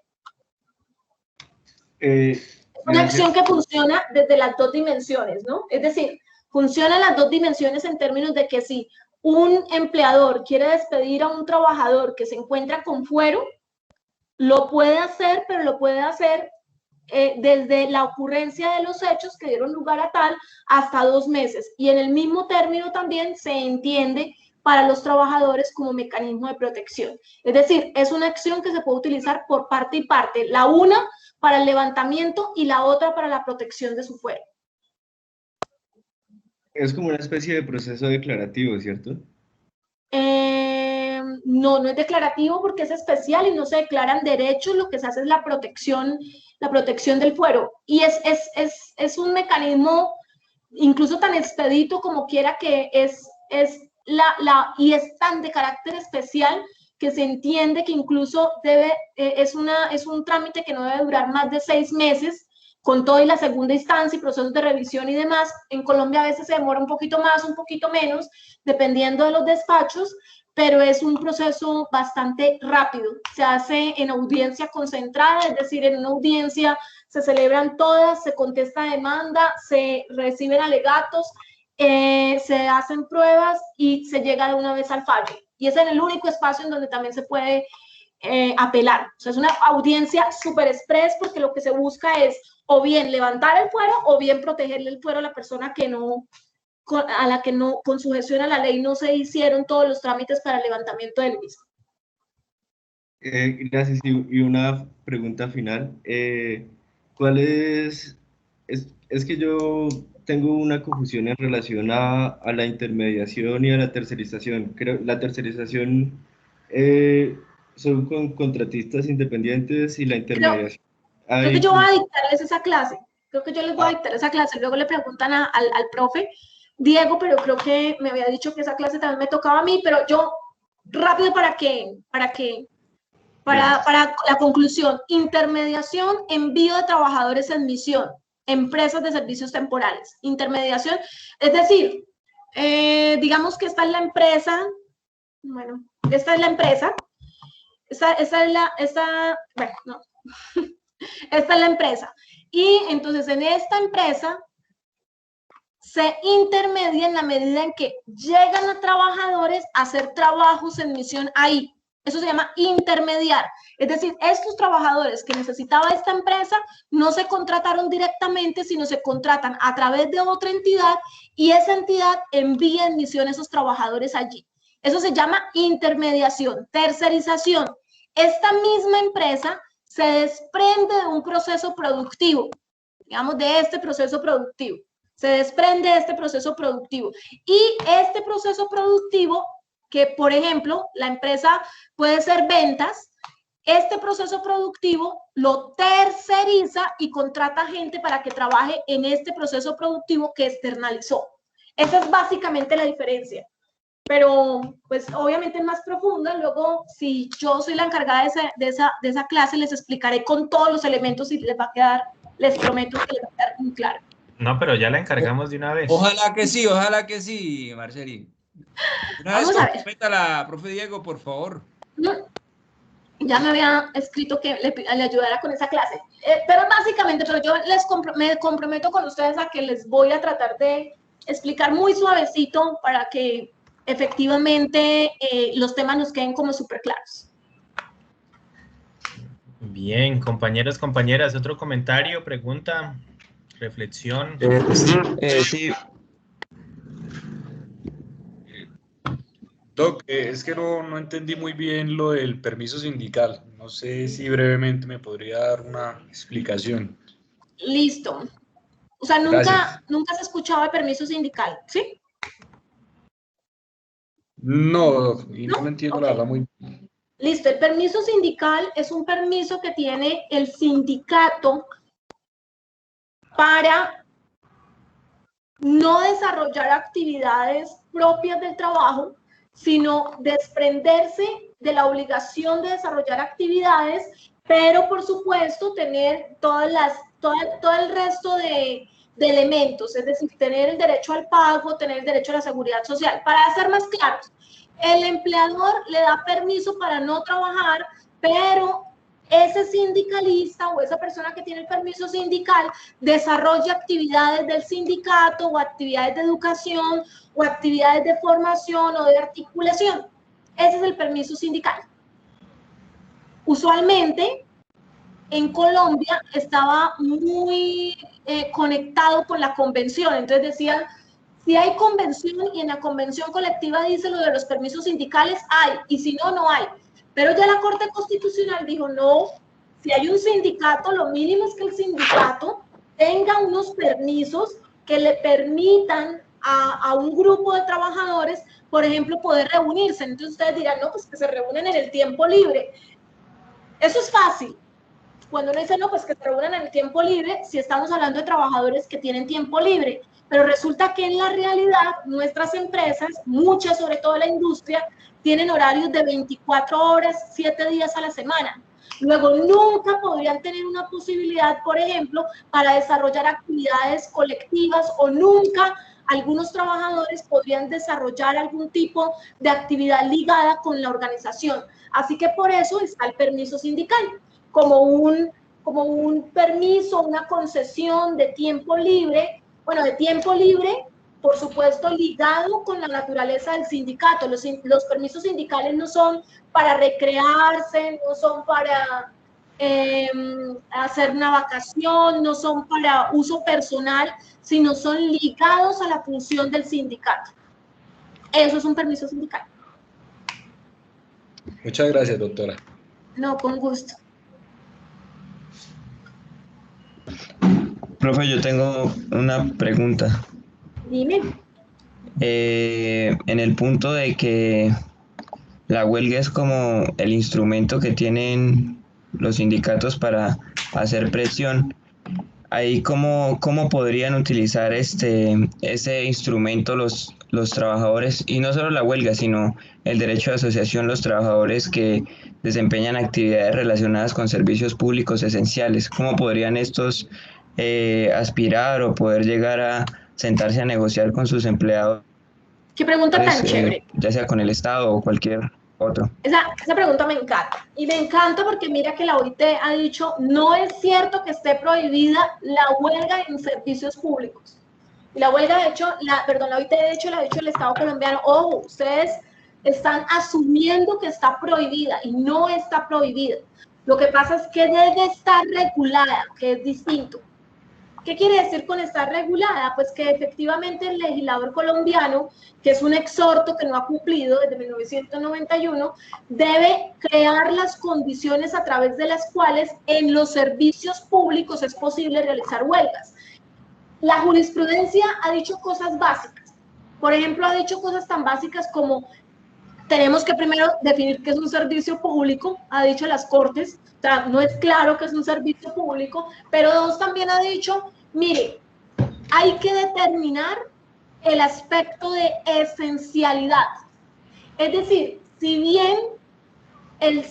Una acción que funciona desde las 2 dimensiones, ¿no? Es decir, funciona en las 2 dimensiones en términos de que si un empleador quiere despedir a un trabajador que se encuentra con fuero, lo puede hacer, pero lo puede hacer desde la ocurrencia de los hechos que dieron lugar a tal hasta 2 meses. Y en el mismo término también se entiende para los trabajadores como mecanismo de protección. Es decir, es una acción que se puede utilizar por parte y parte. La una para el levantamiento y la otra para la protección de su fuero. Es como una especie de proceso declarativo, ¿cierto? No es declarativo porque es especial y no se declaran derechos, lo que se hace es la protección del fuero. Y es un mecanismo incluso tan expedito como quiera que y es tan de carácter especial que se entiende que incluso es un trámite que no debe durar más de 6 meses, con todo y la segunda instancia y procesos de revisión y demás. En Colombia a veces se demora un poquito más, un poquito menos, dependiendo de los despachos, pero es un proceso bastante rápido. Se hace en audiencia concentrada, es decir, en una audiencia se celebran todas, se contesta demanda, se reciben alegatos, se hacen pruebas y se llega de una vez al fallo. Y es en el único espacio en donde también se puede apelar. O sea, es una audiencia súper express porque lo que se busca es o bien levantar el fuero o bien protegerle el fuero a la persona a la que no, con sujeción a la ley no se hicieron todos los trámites para el levantamiento del mismo. Gracias. Y una pregunta final. ¿Cuál es que yo tengo una confusión en relación a la intermediación y a la tercerización. Creo la tercerización son con contratistas independientes y la intermediación. Creo que yo voy a dictarles esa clase. Creo que yo les voy a dictar esa clase. Luego le preguntan al profe, Diego, pero creo que me había dicho que esa clase también me tocaba a mí, pero yo, rápido para la conclusión, intermediación, envío de trabajadores en misión, empresas de servicios temporales, intermediación, es decir, digamos que esta es la empresa, bueno, esta es la empresa, esta es la empresa, y entonces en esta empresa se intermedia en la medida en que llegan a trabajadores a hacer trabajos en misión ahí. Eso se llama intermediar. Es decir, estos trabajadores que necesitaba esta empresa no se contrataron directamente, sino se contratan a través de otra entidad y esa entidad envía en misión a esos trabajadores allí. Eso se llama intermediación. Tercerización. Esta misma empresa se desprende de un proceso productivo, digamos, de este proceso productivo. Se desprende de este proceso productivo. Y este proceso productivo, que por ejemplo, la empresa puede ser ventas, este proceso productivo lo terceriza y contrata gente para que trabaje en este proceso productivo que externalizó. Esa es básicamente la diferencia. Pero, pues, obviamente es más profunda. Luego, si yo soy la encargada de esa clase, les explicaré con todos los elementos y les va a quedar, les prometo que les va a quedar muy claro. No, pero ya la encargamos de una vez. Ojalá que sí, Marceli. Una vez complétala, profe Diego, por favor. Ya me había escrito que le ayudara con esa clase. Pero básicamente, pero yo me comprometo con ustedes a que les voy a tratar de explicar muy suavecito para que efectivamente los temas nos queden como súper claros. Bien, compañeros, compañeras, ¿otro comentario, pregunta, reflexión? Sí. Doc, es que no entendí muy bien lo del permiso sindical. No sé si brevemente me podría dar una explicación. Listo. O sea, nunca has escuchado el permiso sindical, ¿sí? No, y no lo entiendo la verdad muy bien. Listo, el permiso sindical es un permiso que tiene el sindicato para no desarrollar actividades propias del trabajo, sino desprenderse de la obligación de desarrollar actividades, pero por supuesto tener todo el resto de elementos, es decir, tener el derecho al pago, tener el derecho a la seguridad social. Para ser más claros, el empleador le da permiso para no trabajar, pero ese sindicalista o esa persona que tiene el permiso sindical desarrolla actividades del sindicato o actividades de educación o actividades de formación o de articulación. Ese es el permiso sindical. Usualmente, en Colombia estaba muy conectado con la convención, entonces decían, si hay convención y en la convención colectiva dice lo de los permisos sindicales, hay, y si no, no hay. Pero ya la Corte Constitucional dijo, no, si hay un sindicato, lo mínimo es que el sindicato tenga unos permisos que le permitan a un grupo de trabajadores, por ejemplo, poder reunirse. Entonces ustedes dirán, no, pues que se reúnen en el tiempo libre. Eso es fácil. Cuando uno dice, no, pues que se reúnan en el tiempo libre, si estamos hablando de trabajadores que tienen tiempo libre. Pero resulta que en la realidad nuestras empresas, muchas, sobre todo la industria, tienen horarios de 24 horas, 7 días a la semana. Luego nunca podrían tener una posibilidad, por ejemplo, para desarrollar actividades colectivas o nunca algunos trabajadores podrían desarrollar algún tipo de actividad ligada con la organización. Así que por eso está el permiso sindical, como un permiso, una concesión de tiempo libre. Bueno, de tiempo libre, por supuesto, ligado con la naturaleza del sindicato. Los permisos sindicales no son para recrearse, no son para hacer una vacación, no son para uso personal, sino son ligados a la función del sindicato. Eso es un permiso sindical. Muchas gracias, doctora. No, con gusto. Profe, yo tengo una pregunta. Dime. En el punto de que la huelga es como el instrumento que tienen los sindicatos para hacer presión, ahí cómo podrían utilizar ese instrumento los trabajadores, y no solo la huelga, sino el derecho de asociación, los trabajadores que desempeñan actividades relacionadas con servicios públicos esenciales. ¿Cómo podrían estos aspirar o poder llegar a sentarse a negociar con sus empleados, Qué pregunta tan chévere. ya sea con el Estado o cualquier otro? Esa pregunta me encanta. Y me encanta porque mira que la OIT ha dicho, no es cierto que esté prohibida la huelga en servicios públicos. Y la huelga, de hecho, la OIT de hecho le ha dicho al Estado colombiano, ojo, ustedes están asumiendo que está prohibida y no está prohibida. Lo que pasa es que debe estar regulada, que es distinto. ¿Qué quiere decir con estar regulada? Pues que efectivamente el legislador colombiano, que es un exhorto que no ha cumplido desde 1991, debe crear las condiciones a través de las cuales en los servicios públicos es posible realizar huelgas. La jurisprudencia ha dicho cosas básicas. Por ejemplo, ha dicho cosas tan básicas como tenemos que primero definir qué es un servicio público, ha dicho las Cortes, o sea, no es claro que es un servicio público, pero dos, también ha dicho, mire, hay que determinar el aspecto de esencialidad. Es decir, si bien el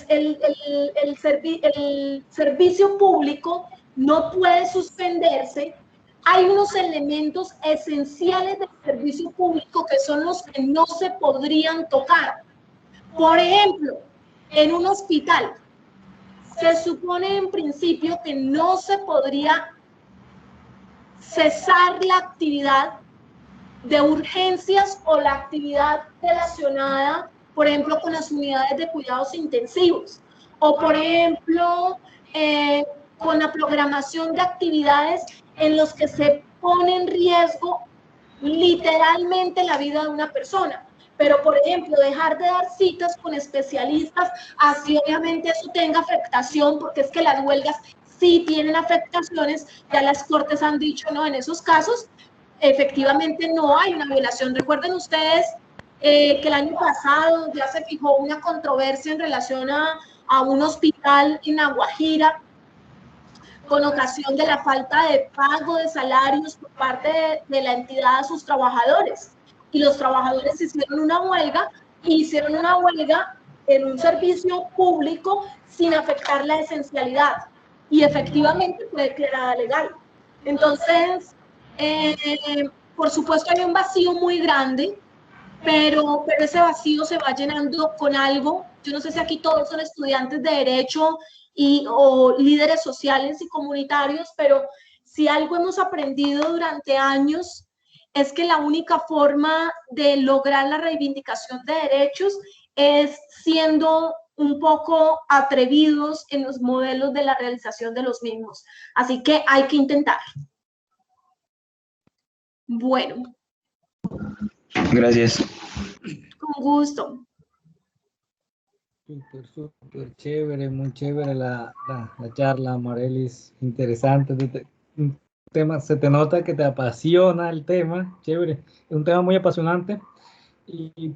servicio público no puede suspenderse, hay unos elementos esenciales del servicio público que son los que no se podrían tocar. Por ejemplo, en un hospital, se supone en principio que no se podría cesar la actividad de urgencias o la actividad relacionada, por ejemplo, con las unidades de cuidados intensivos, o por ejemplo, con la programación de actividades en los que se pone en riesgo literalmente la vida de una persona. Pero, por ejemplo, dejar de dar citas con especialistas, así obviamente eso tenga afectación, porque es que las huelgas sí tienen afectaciones, ya las Cortes han dicho, no, en esos casos, efectivamente no hay una violación. Recuerden ustedes que el año pasado ya se fijó una controversia en relación a un hospital en La Guajira, con ocasión de la falta de pago de salarios por parte de la entidad a sus trabajadores. Y los trabajadores hicieron una huelga en un servicio público sin afectar la esencialidad. Y efectivamente fue declarada legal. Entonces, por supuesto hay un vacío muy grande, pero ese vacío se va llenando con algo. Yo no sé si aquí todos son estudiantes de Derecho o líderes sociales y comunitarios, pero si algo hemos aprendido durante años es que la única forma de lograr la reivindicación de derechos es siendo un poco atrevidos en los modelos de la realización de los mismos. Así que hay que intentar. Bueno. Gracias. Con gusto. Súper chévere, muy chévere la charla, Amarelis, interesante. Un tema, se te nota que te apasiona el tema, chévere, es un tema muy apasionante,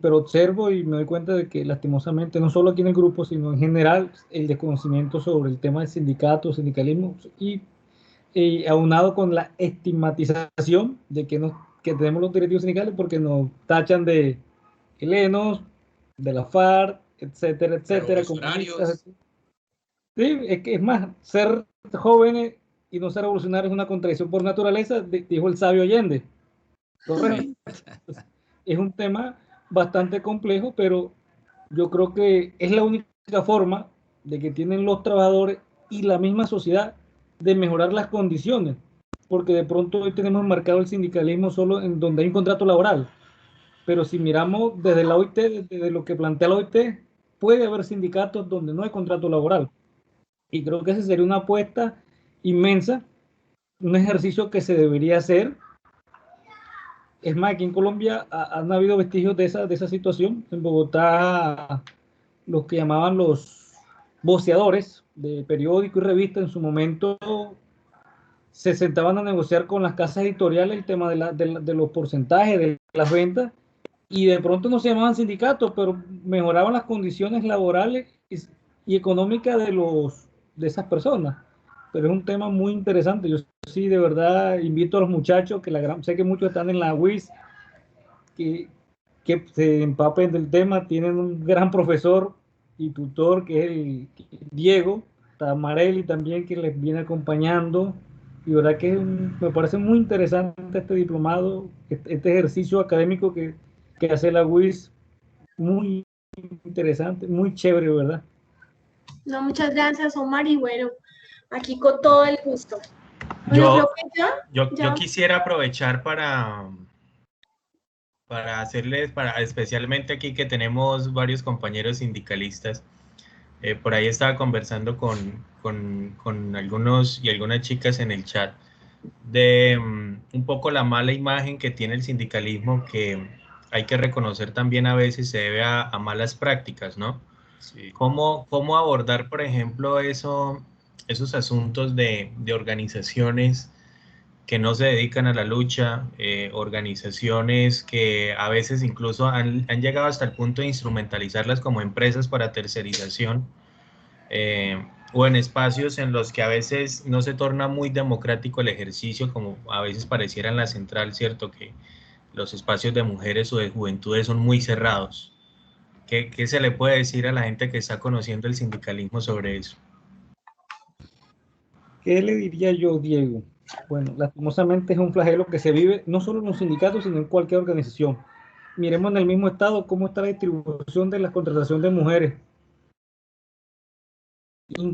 pero observo y me doy cuenta de que lastimosamente, no solo aquí en el grupo, sino en general, el desconocimiento sobre el tema de sindicatos, sindicalismo, y aunado con la estigmatización de que tenemos los directivos sindicales porque nos tachan de helenos, de la FARC, etcétera, etcétera. Sí, es más, ser jóvenes y no ser revolucionarios es una contradicción por naturaleza, dijo el sabio Allende. Correcto. Es un tema bastante complejo, pero yo creo que es la única forma de que tienen los trabajadores y la misma sociedad de mejorar las condiciones, porque de pronto hoy tenemos marcado el sindicalismo solo en donde hay un contrato laboral. Pero si miramos desde la OIT, desde lo que plantea la OIT, puede haber sindicatos donde no hay contrato laboral. Y creo que esa sería una apuesta inmensa, un ejercicio que se debería hacer. Es más, aquí en Colombia han habido vestigios de esa situación. En Bogotá, los que llamaban los voceadores de periódico y revista en su momento se sentaban a negociar con las casas editoriales el tema de los porcentajes de las ventas, y de pronto no se llamaban sindicatos, pero mejoraban las condiciones laborales y económicas de esas personas. Pero es un tema muy interesante. Yo sí de verdad invito a los muchachos, sé que muchos están en la UIS, que se empapen del tema. Tienen un gran profesor y tutor que es el Diego Tamarelli también, que les viene acompañando, y verdad que me parece muy interesante este diplomado, este ejercicio académico que hace la UIS, muy interesante, muy chévere, ¿verdad? No, muchas gracias, Omar, y bueno, aquí con todo el gusto. Bueno, creo que yo quisiera aprovechar para hacerles, especialmente aquí que tenemos varios compañeros sindicalistas. Por ahí estaba conversando con algunos y algunas chicas en el chat de un poco la mala imagen que tiene el sindicalismo, que hay que reconocer también a veces se debe a malas prácticas, ¿no? Sí. ¿Cómo abordar, por ejemplo, esos asuntos de organizaciones que no se dedican a la lucha, organizaciones que a veces incluso han llegado hasta el punto de instrumentalizarlas como empresas para tercerización, o en espacios en los que a veces no se torna muy democrático el ejercicio, como a veces pareciera en la central, ¿cierto? Que los espacios de mujeres o de juventudes son muy cerrados. ¿Qué se le puede decir a la gente que está conociendo el sindicalismo sobre eso? ¿Qué le diría yo, Diego? Bueno, lastimosamente es un flagelo que se vive no solo en los sindicatos, sino en cualquier organización. Miremos en el mismo estado cómo está la distribución de la contratación de mujeres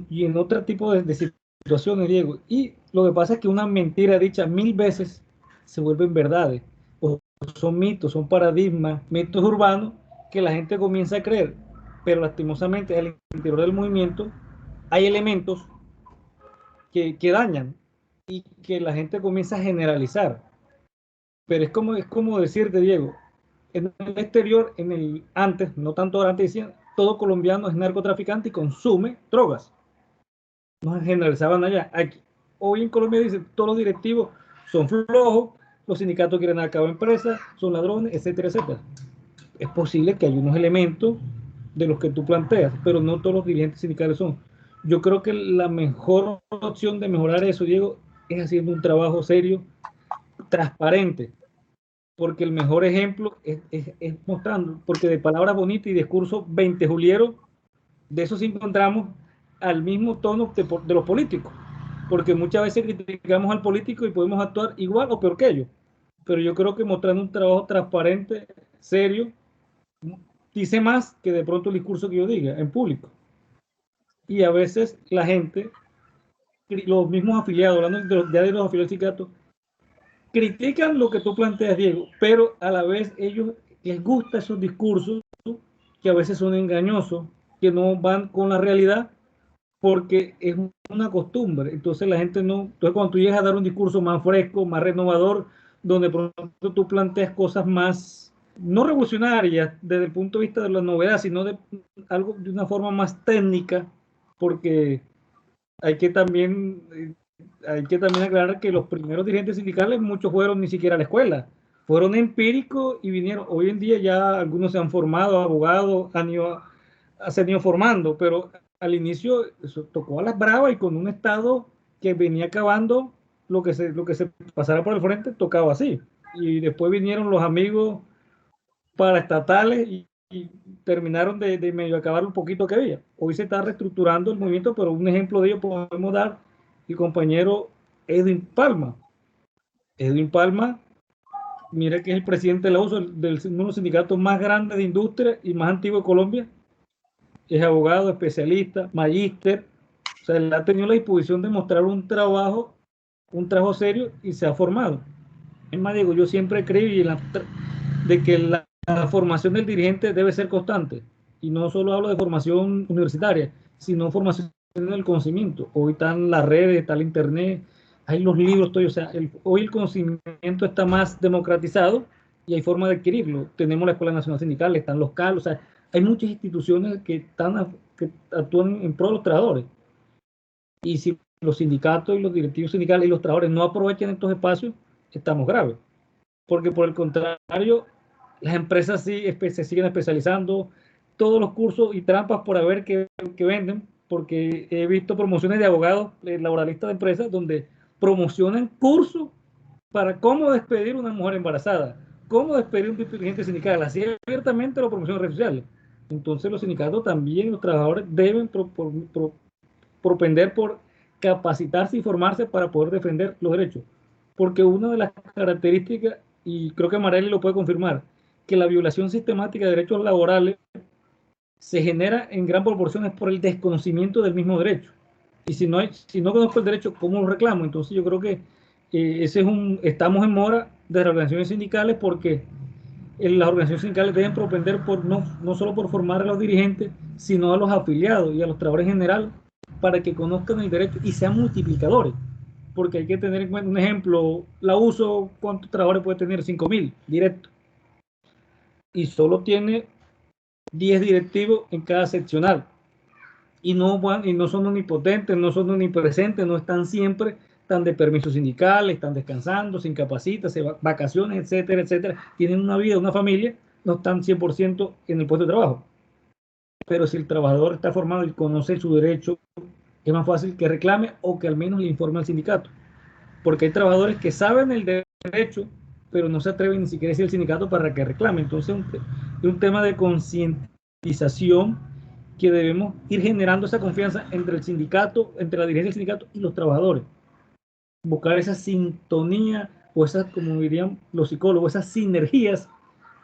y en otro tipo de situaciones, Diego. Y lo que pasa es que una mentira dicha 1000 veces se vuelven verdades. O son mitos, son paradigmas, mitos urbanos que la gente comienza a creer. Pero lastimosamente al interior del movimiento hay elementos que dañan y que la gente comienza a generalizar. Pero es como decirte, Diego, en el exterior, antes, no tanto ahora, antes decían, todo colombiano es narcotraficante y consume drogas. No generalizaban allá. Aquí, hoy en Colombia dicen, todos los directivos son flojos, los sindicatos quieren acabar empresas, son ladrones, etcétera, etcétera. Es posible que haya unos elementos de los que tú planteas, pero no todos los dirigentes sindicales son. Yo creo que la mejor opción de mejorar eso, Diego, es haciendo un trabajo serio, transparente, porque el mejor ejemplo es mostrando, porque de palabras bonitas y discursos 20 julieros, de eso sí encontramos al mismo tono de los políticos, porque muchas veces criticamos al político y podemos actuar igual o peor que ellos, pero yo creo que mostrando un trabajo transparente, serio, dice más que de pronto el discurso que yo diga en público. Y a veces la gente, los mismos afiliados, hablando de los afiliados del sindicato, critican lo que tú planteas, Diego, pero a la vez ellos les gustan esos discursos que a veces son engañosos, que no van con la realidad, porque es una costumbre. Entonces la gente no, entonces cuando tú llegas a dar un discurso más fresco, más renovador, donde por ejemplo tú planteas cosas más, no revolucionarias desde el punto de vista de la novedad, sino de algo de una forma más técnica, porque hay que también aclarar que los primeros dirigentes sindicales, muchos fueron ni siquiera a la escuela, fueron empíricos y vinieron. Hoy en día ya algunos se han formado, abogados, se han ido formando, pero al inicio eso tocó a las bravas y con un Estado que venía acabando lo que se pasara por el frente, tocaba así. Y después vinieron los amigos paraestatales y terminaron de medio acabar un poquito que había. Hoy se está reestructurando el movimiento, pero un ejemplo de ello podemos dar el compañero Edwin Palma. Edwin Palma, mira que es el presidente de la USO, uno de los sindicatos más grandes de industria y más antiguo de Colombia. Es abogado, especialista, magíster. O sea, él ha tenido la disposición de mostrar un trabajo serio y se ha formado. Es más, digo, yo siempre creí de que la formación del dirigente debe ser constante. Y no solo hablo de formación universitaria, sino formación del conocimiento. Hoy están las redes, está el internet, hay los libros, todo. O sea, hoy el conocimiento está más democratizado y hay forma de adquirirlo. Tenemos la Escuela Nacional Sindical, están los CAL, o sea, hay muchas instituciones que actúan en pro de los trabajadores. Y si los sindicatos y los directivos sindicales y los trabajadores no aprovechan estos espacios, estamos graves. Porque por el contrario, las empresas sí se siguen especializando, todos los cursos y trampas por haber que venden, porque he visto promociones de abogados laboralistas de empresas donde promocionan cursos para cómo despedir a una mujer embarazada, cómo despedir a un dirigente sindical, así abiertamente lo promocionan en redes sociales. Entonces los sindicatos también, los trabajadores deben propender por capacitarse y formarse para poder defender los derechos. Porque una de las características, y creo que Marely lo puede confirmar, que la violación sistemática de derechos laborales se genera en gran proporción por el desconocimiento del mismo derecho. Y si no conozco el derecho, ¿cómo lo reclamo? Entonces yo creo que estamos en mora de las organizaciones sindicales, porque las organizaciones sindicales deben propender por no solo por formar a los dirigentes, sino a los afiliados y a los trabajadores en general, para que conozcan el derecho y sean multiplicadores. Porque hay que tener en cuenta un ejemplo, la USO, ¿cuántos trabajadores puede tener? 5.000 directos. Y solo tiene 10 directivos en cada seccional. Y no son omnipotentes, no son omnipresentes, no están siempre, están de permisos sindicales, están descansando, se incapacitan, vacaciones, etcétera, etcétera. Tienen una vida, una familia, no están 100% en el puesto de trabajo. Pero si el trabajador está formado y conoce su derecho, es más fácil que reclame o que al menos le informe al sindicato. Porque hay trabajadores que saben el derecho, pero no se atreven ni siquiera a decir al sindicato para que reclame. Entonces es un tema de concientización que debemos ir generando esa confianza entre el sindicato, entre la dirigencia del sindicato y los trabajadores. Buscar esa sintonía o esas, como dirían los psicólogos, esas sinergias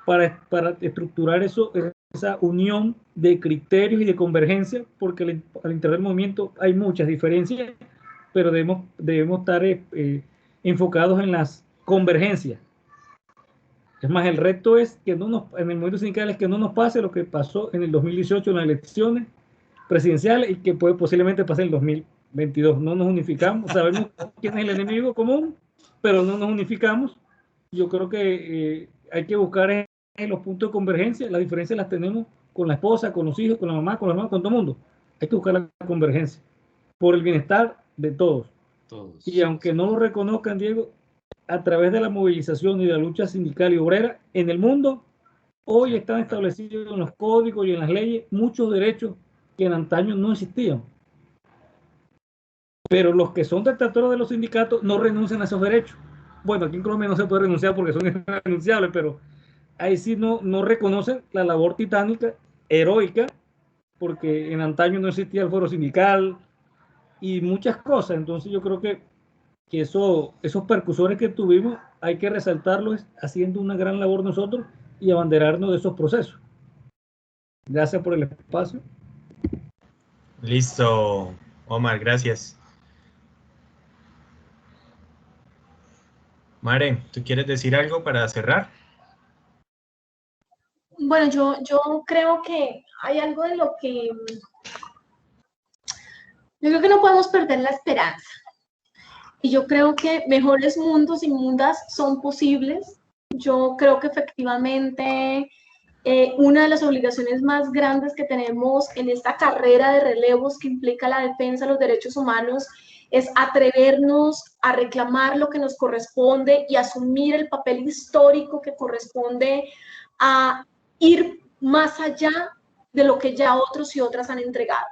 para estructurar esa unión de criterios y de convergencia, porque al interior del movimiento hay muchas diferencias, pero debemos estar enfocados en las convergencias. Es más, el reto es que en el movimiento sindical es que no nos pase lo que pasó en el 2018 en las elecciones presidenciales y que puede posiblemente pasar en el 2022. No nos unificamos, sabemos quién es el enemigo común, pero no nos unificamos. Yo creo que hay que buscar en los puntos de convergencia. Las diferencias las tenemos con la esposa, con los hijos, con la mamá, con la mamá, con todo el mundo. Hay que buscar la convergencia por el bienestar de todos. Y aunque no lo reconozcan, Diego, a través de la movilización y de la lucha sindical y obrera en el mundo, hoy están establecidos en los códigos y en las leyes muchos derechos que en antaño no existían. Pero los que son detractores de los sindicatos no renuncian a esos derechos. Bueno, aquí en Colombia no se puede renunciar porque son irrenunciables, pero ahí sí no reconocen la labor titánica, heroica, porque en antaño no existía el foro sindical y muchas cosas. Entonces yo creo que esos percusores que tuvimos hay que resaltarlos haciendo una gran labor nosotros y abanderarnos de esos procesos. Gracias por el espacio. Listo, Omar, gracias. Mare, ¿tú quieres decir algo para cerrar? Bueno, yo creo que hay algo de lo que... Yo creo que no podemos perder la esperanza. Y yo creo que mejores mundos y mundas son posibles. Yo creo que efectivamente una de las obligaciones más grandes que tenemos en esta carrera de relevos que implica la defensa de los derechos humanos es atrevernos a reclamar lo que nos corresponde y asumir el papel histórico que corresponde a ir más allá de lo que ya otros y otras han entregado.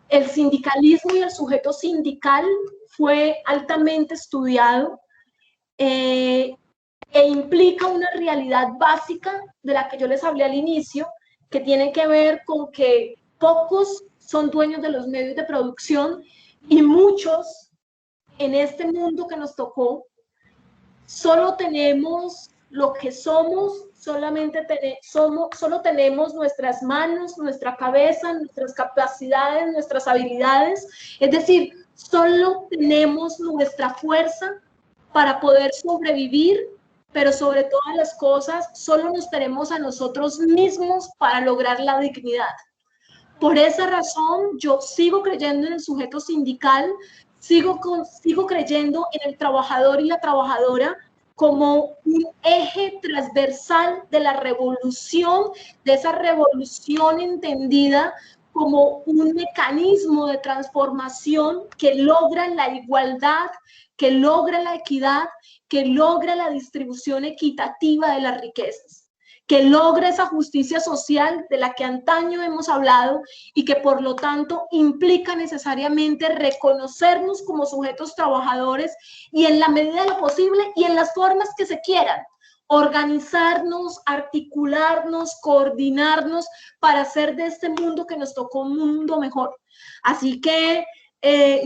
El sindicalismo y el sujeto sindical fue altamente estudiado e implica una realidad básica de la que yo les hablé al inicio, que tiene que ver con que pocos son dueños de los medios de producción y muchos en este mundo que nos tocó solo tenemos lo que somos, solo tenemos nuestras manos, nuestra cabeza, nuestras capacidades, nuestras habilidades, es decir, solo tenemos nuestra fuerza para poder sobrevivir, pero sobre todas las cosas, solo nos tenemos a nosotros mismos para lograr la dignidad. Por esa razón, yo sigo creyendo en el sujeto sindical, sigo creyendo en el trabajador y la trabajadora como un eje transversal de la revolución, de esa revolución entendida como un mecanismo de transformación que logra la igualdad, que logra la equidad, que logra la distribución equitativa de las riquezas. que logre esa justicia social de la que antaño hemos hablado y que por lo tanto implica necesariamente reconocernos como sujetos trabajadores y en la medida de lo posible y en las formas que se quieran, organizarnos, articularnos, coordinarnos para hacer de este mundo que nos tocó un mundo mejor. Así que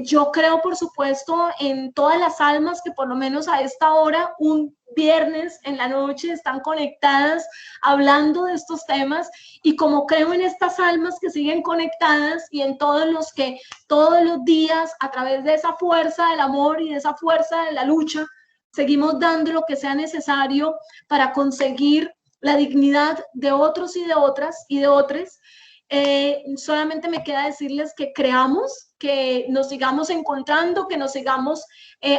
yo creo, por supuesto, en todas las almas que por lo menos a esta hora, un viernes en la noche, están conectadas hablando de estos temas, y como creo en estas almas que siguen conectadas y en todos los que todos los días, a través de esa fuerza del amor y de esa fuerza de la lucha, seguimos dando lo que sea necesario para conseguir la dignidad de otros y de otras y de otros. Solamente me queda decirles que creamos, que nos sigamos encontrando, que nos sigamos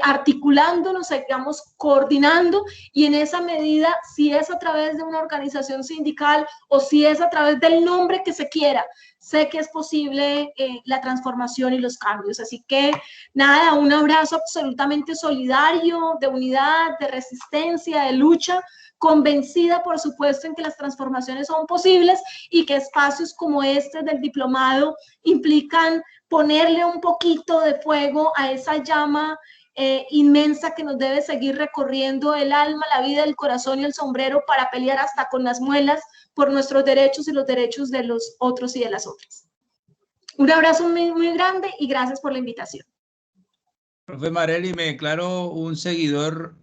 articulando, nos sigamos coordinando, y en esa medida, si es a través de una organización sindical o si es a través del nombre que se quiera, sé que es posible la transformación y los cambios. Así que nada, un abrazo absolutamente solidario, de unidad, de resistencia, de lucha, convencida, por supuesto, en que las transformaciones son posibles y que espacios como este del diplomado implican ponerle un poquito de fuego a esa llama inmensa que nos debe seguir recorriendo el alma, la vida, el corazón y el sombrero para pelear hasta con las muelas por nuestros derechos y los derechos de los otros y de las otras. Un abrazo muy, muy grande y gracias por la invitación. Profe Marelli, me declaro un seguidor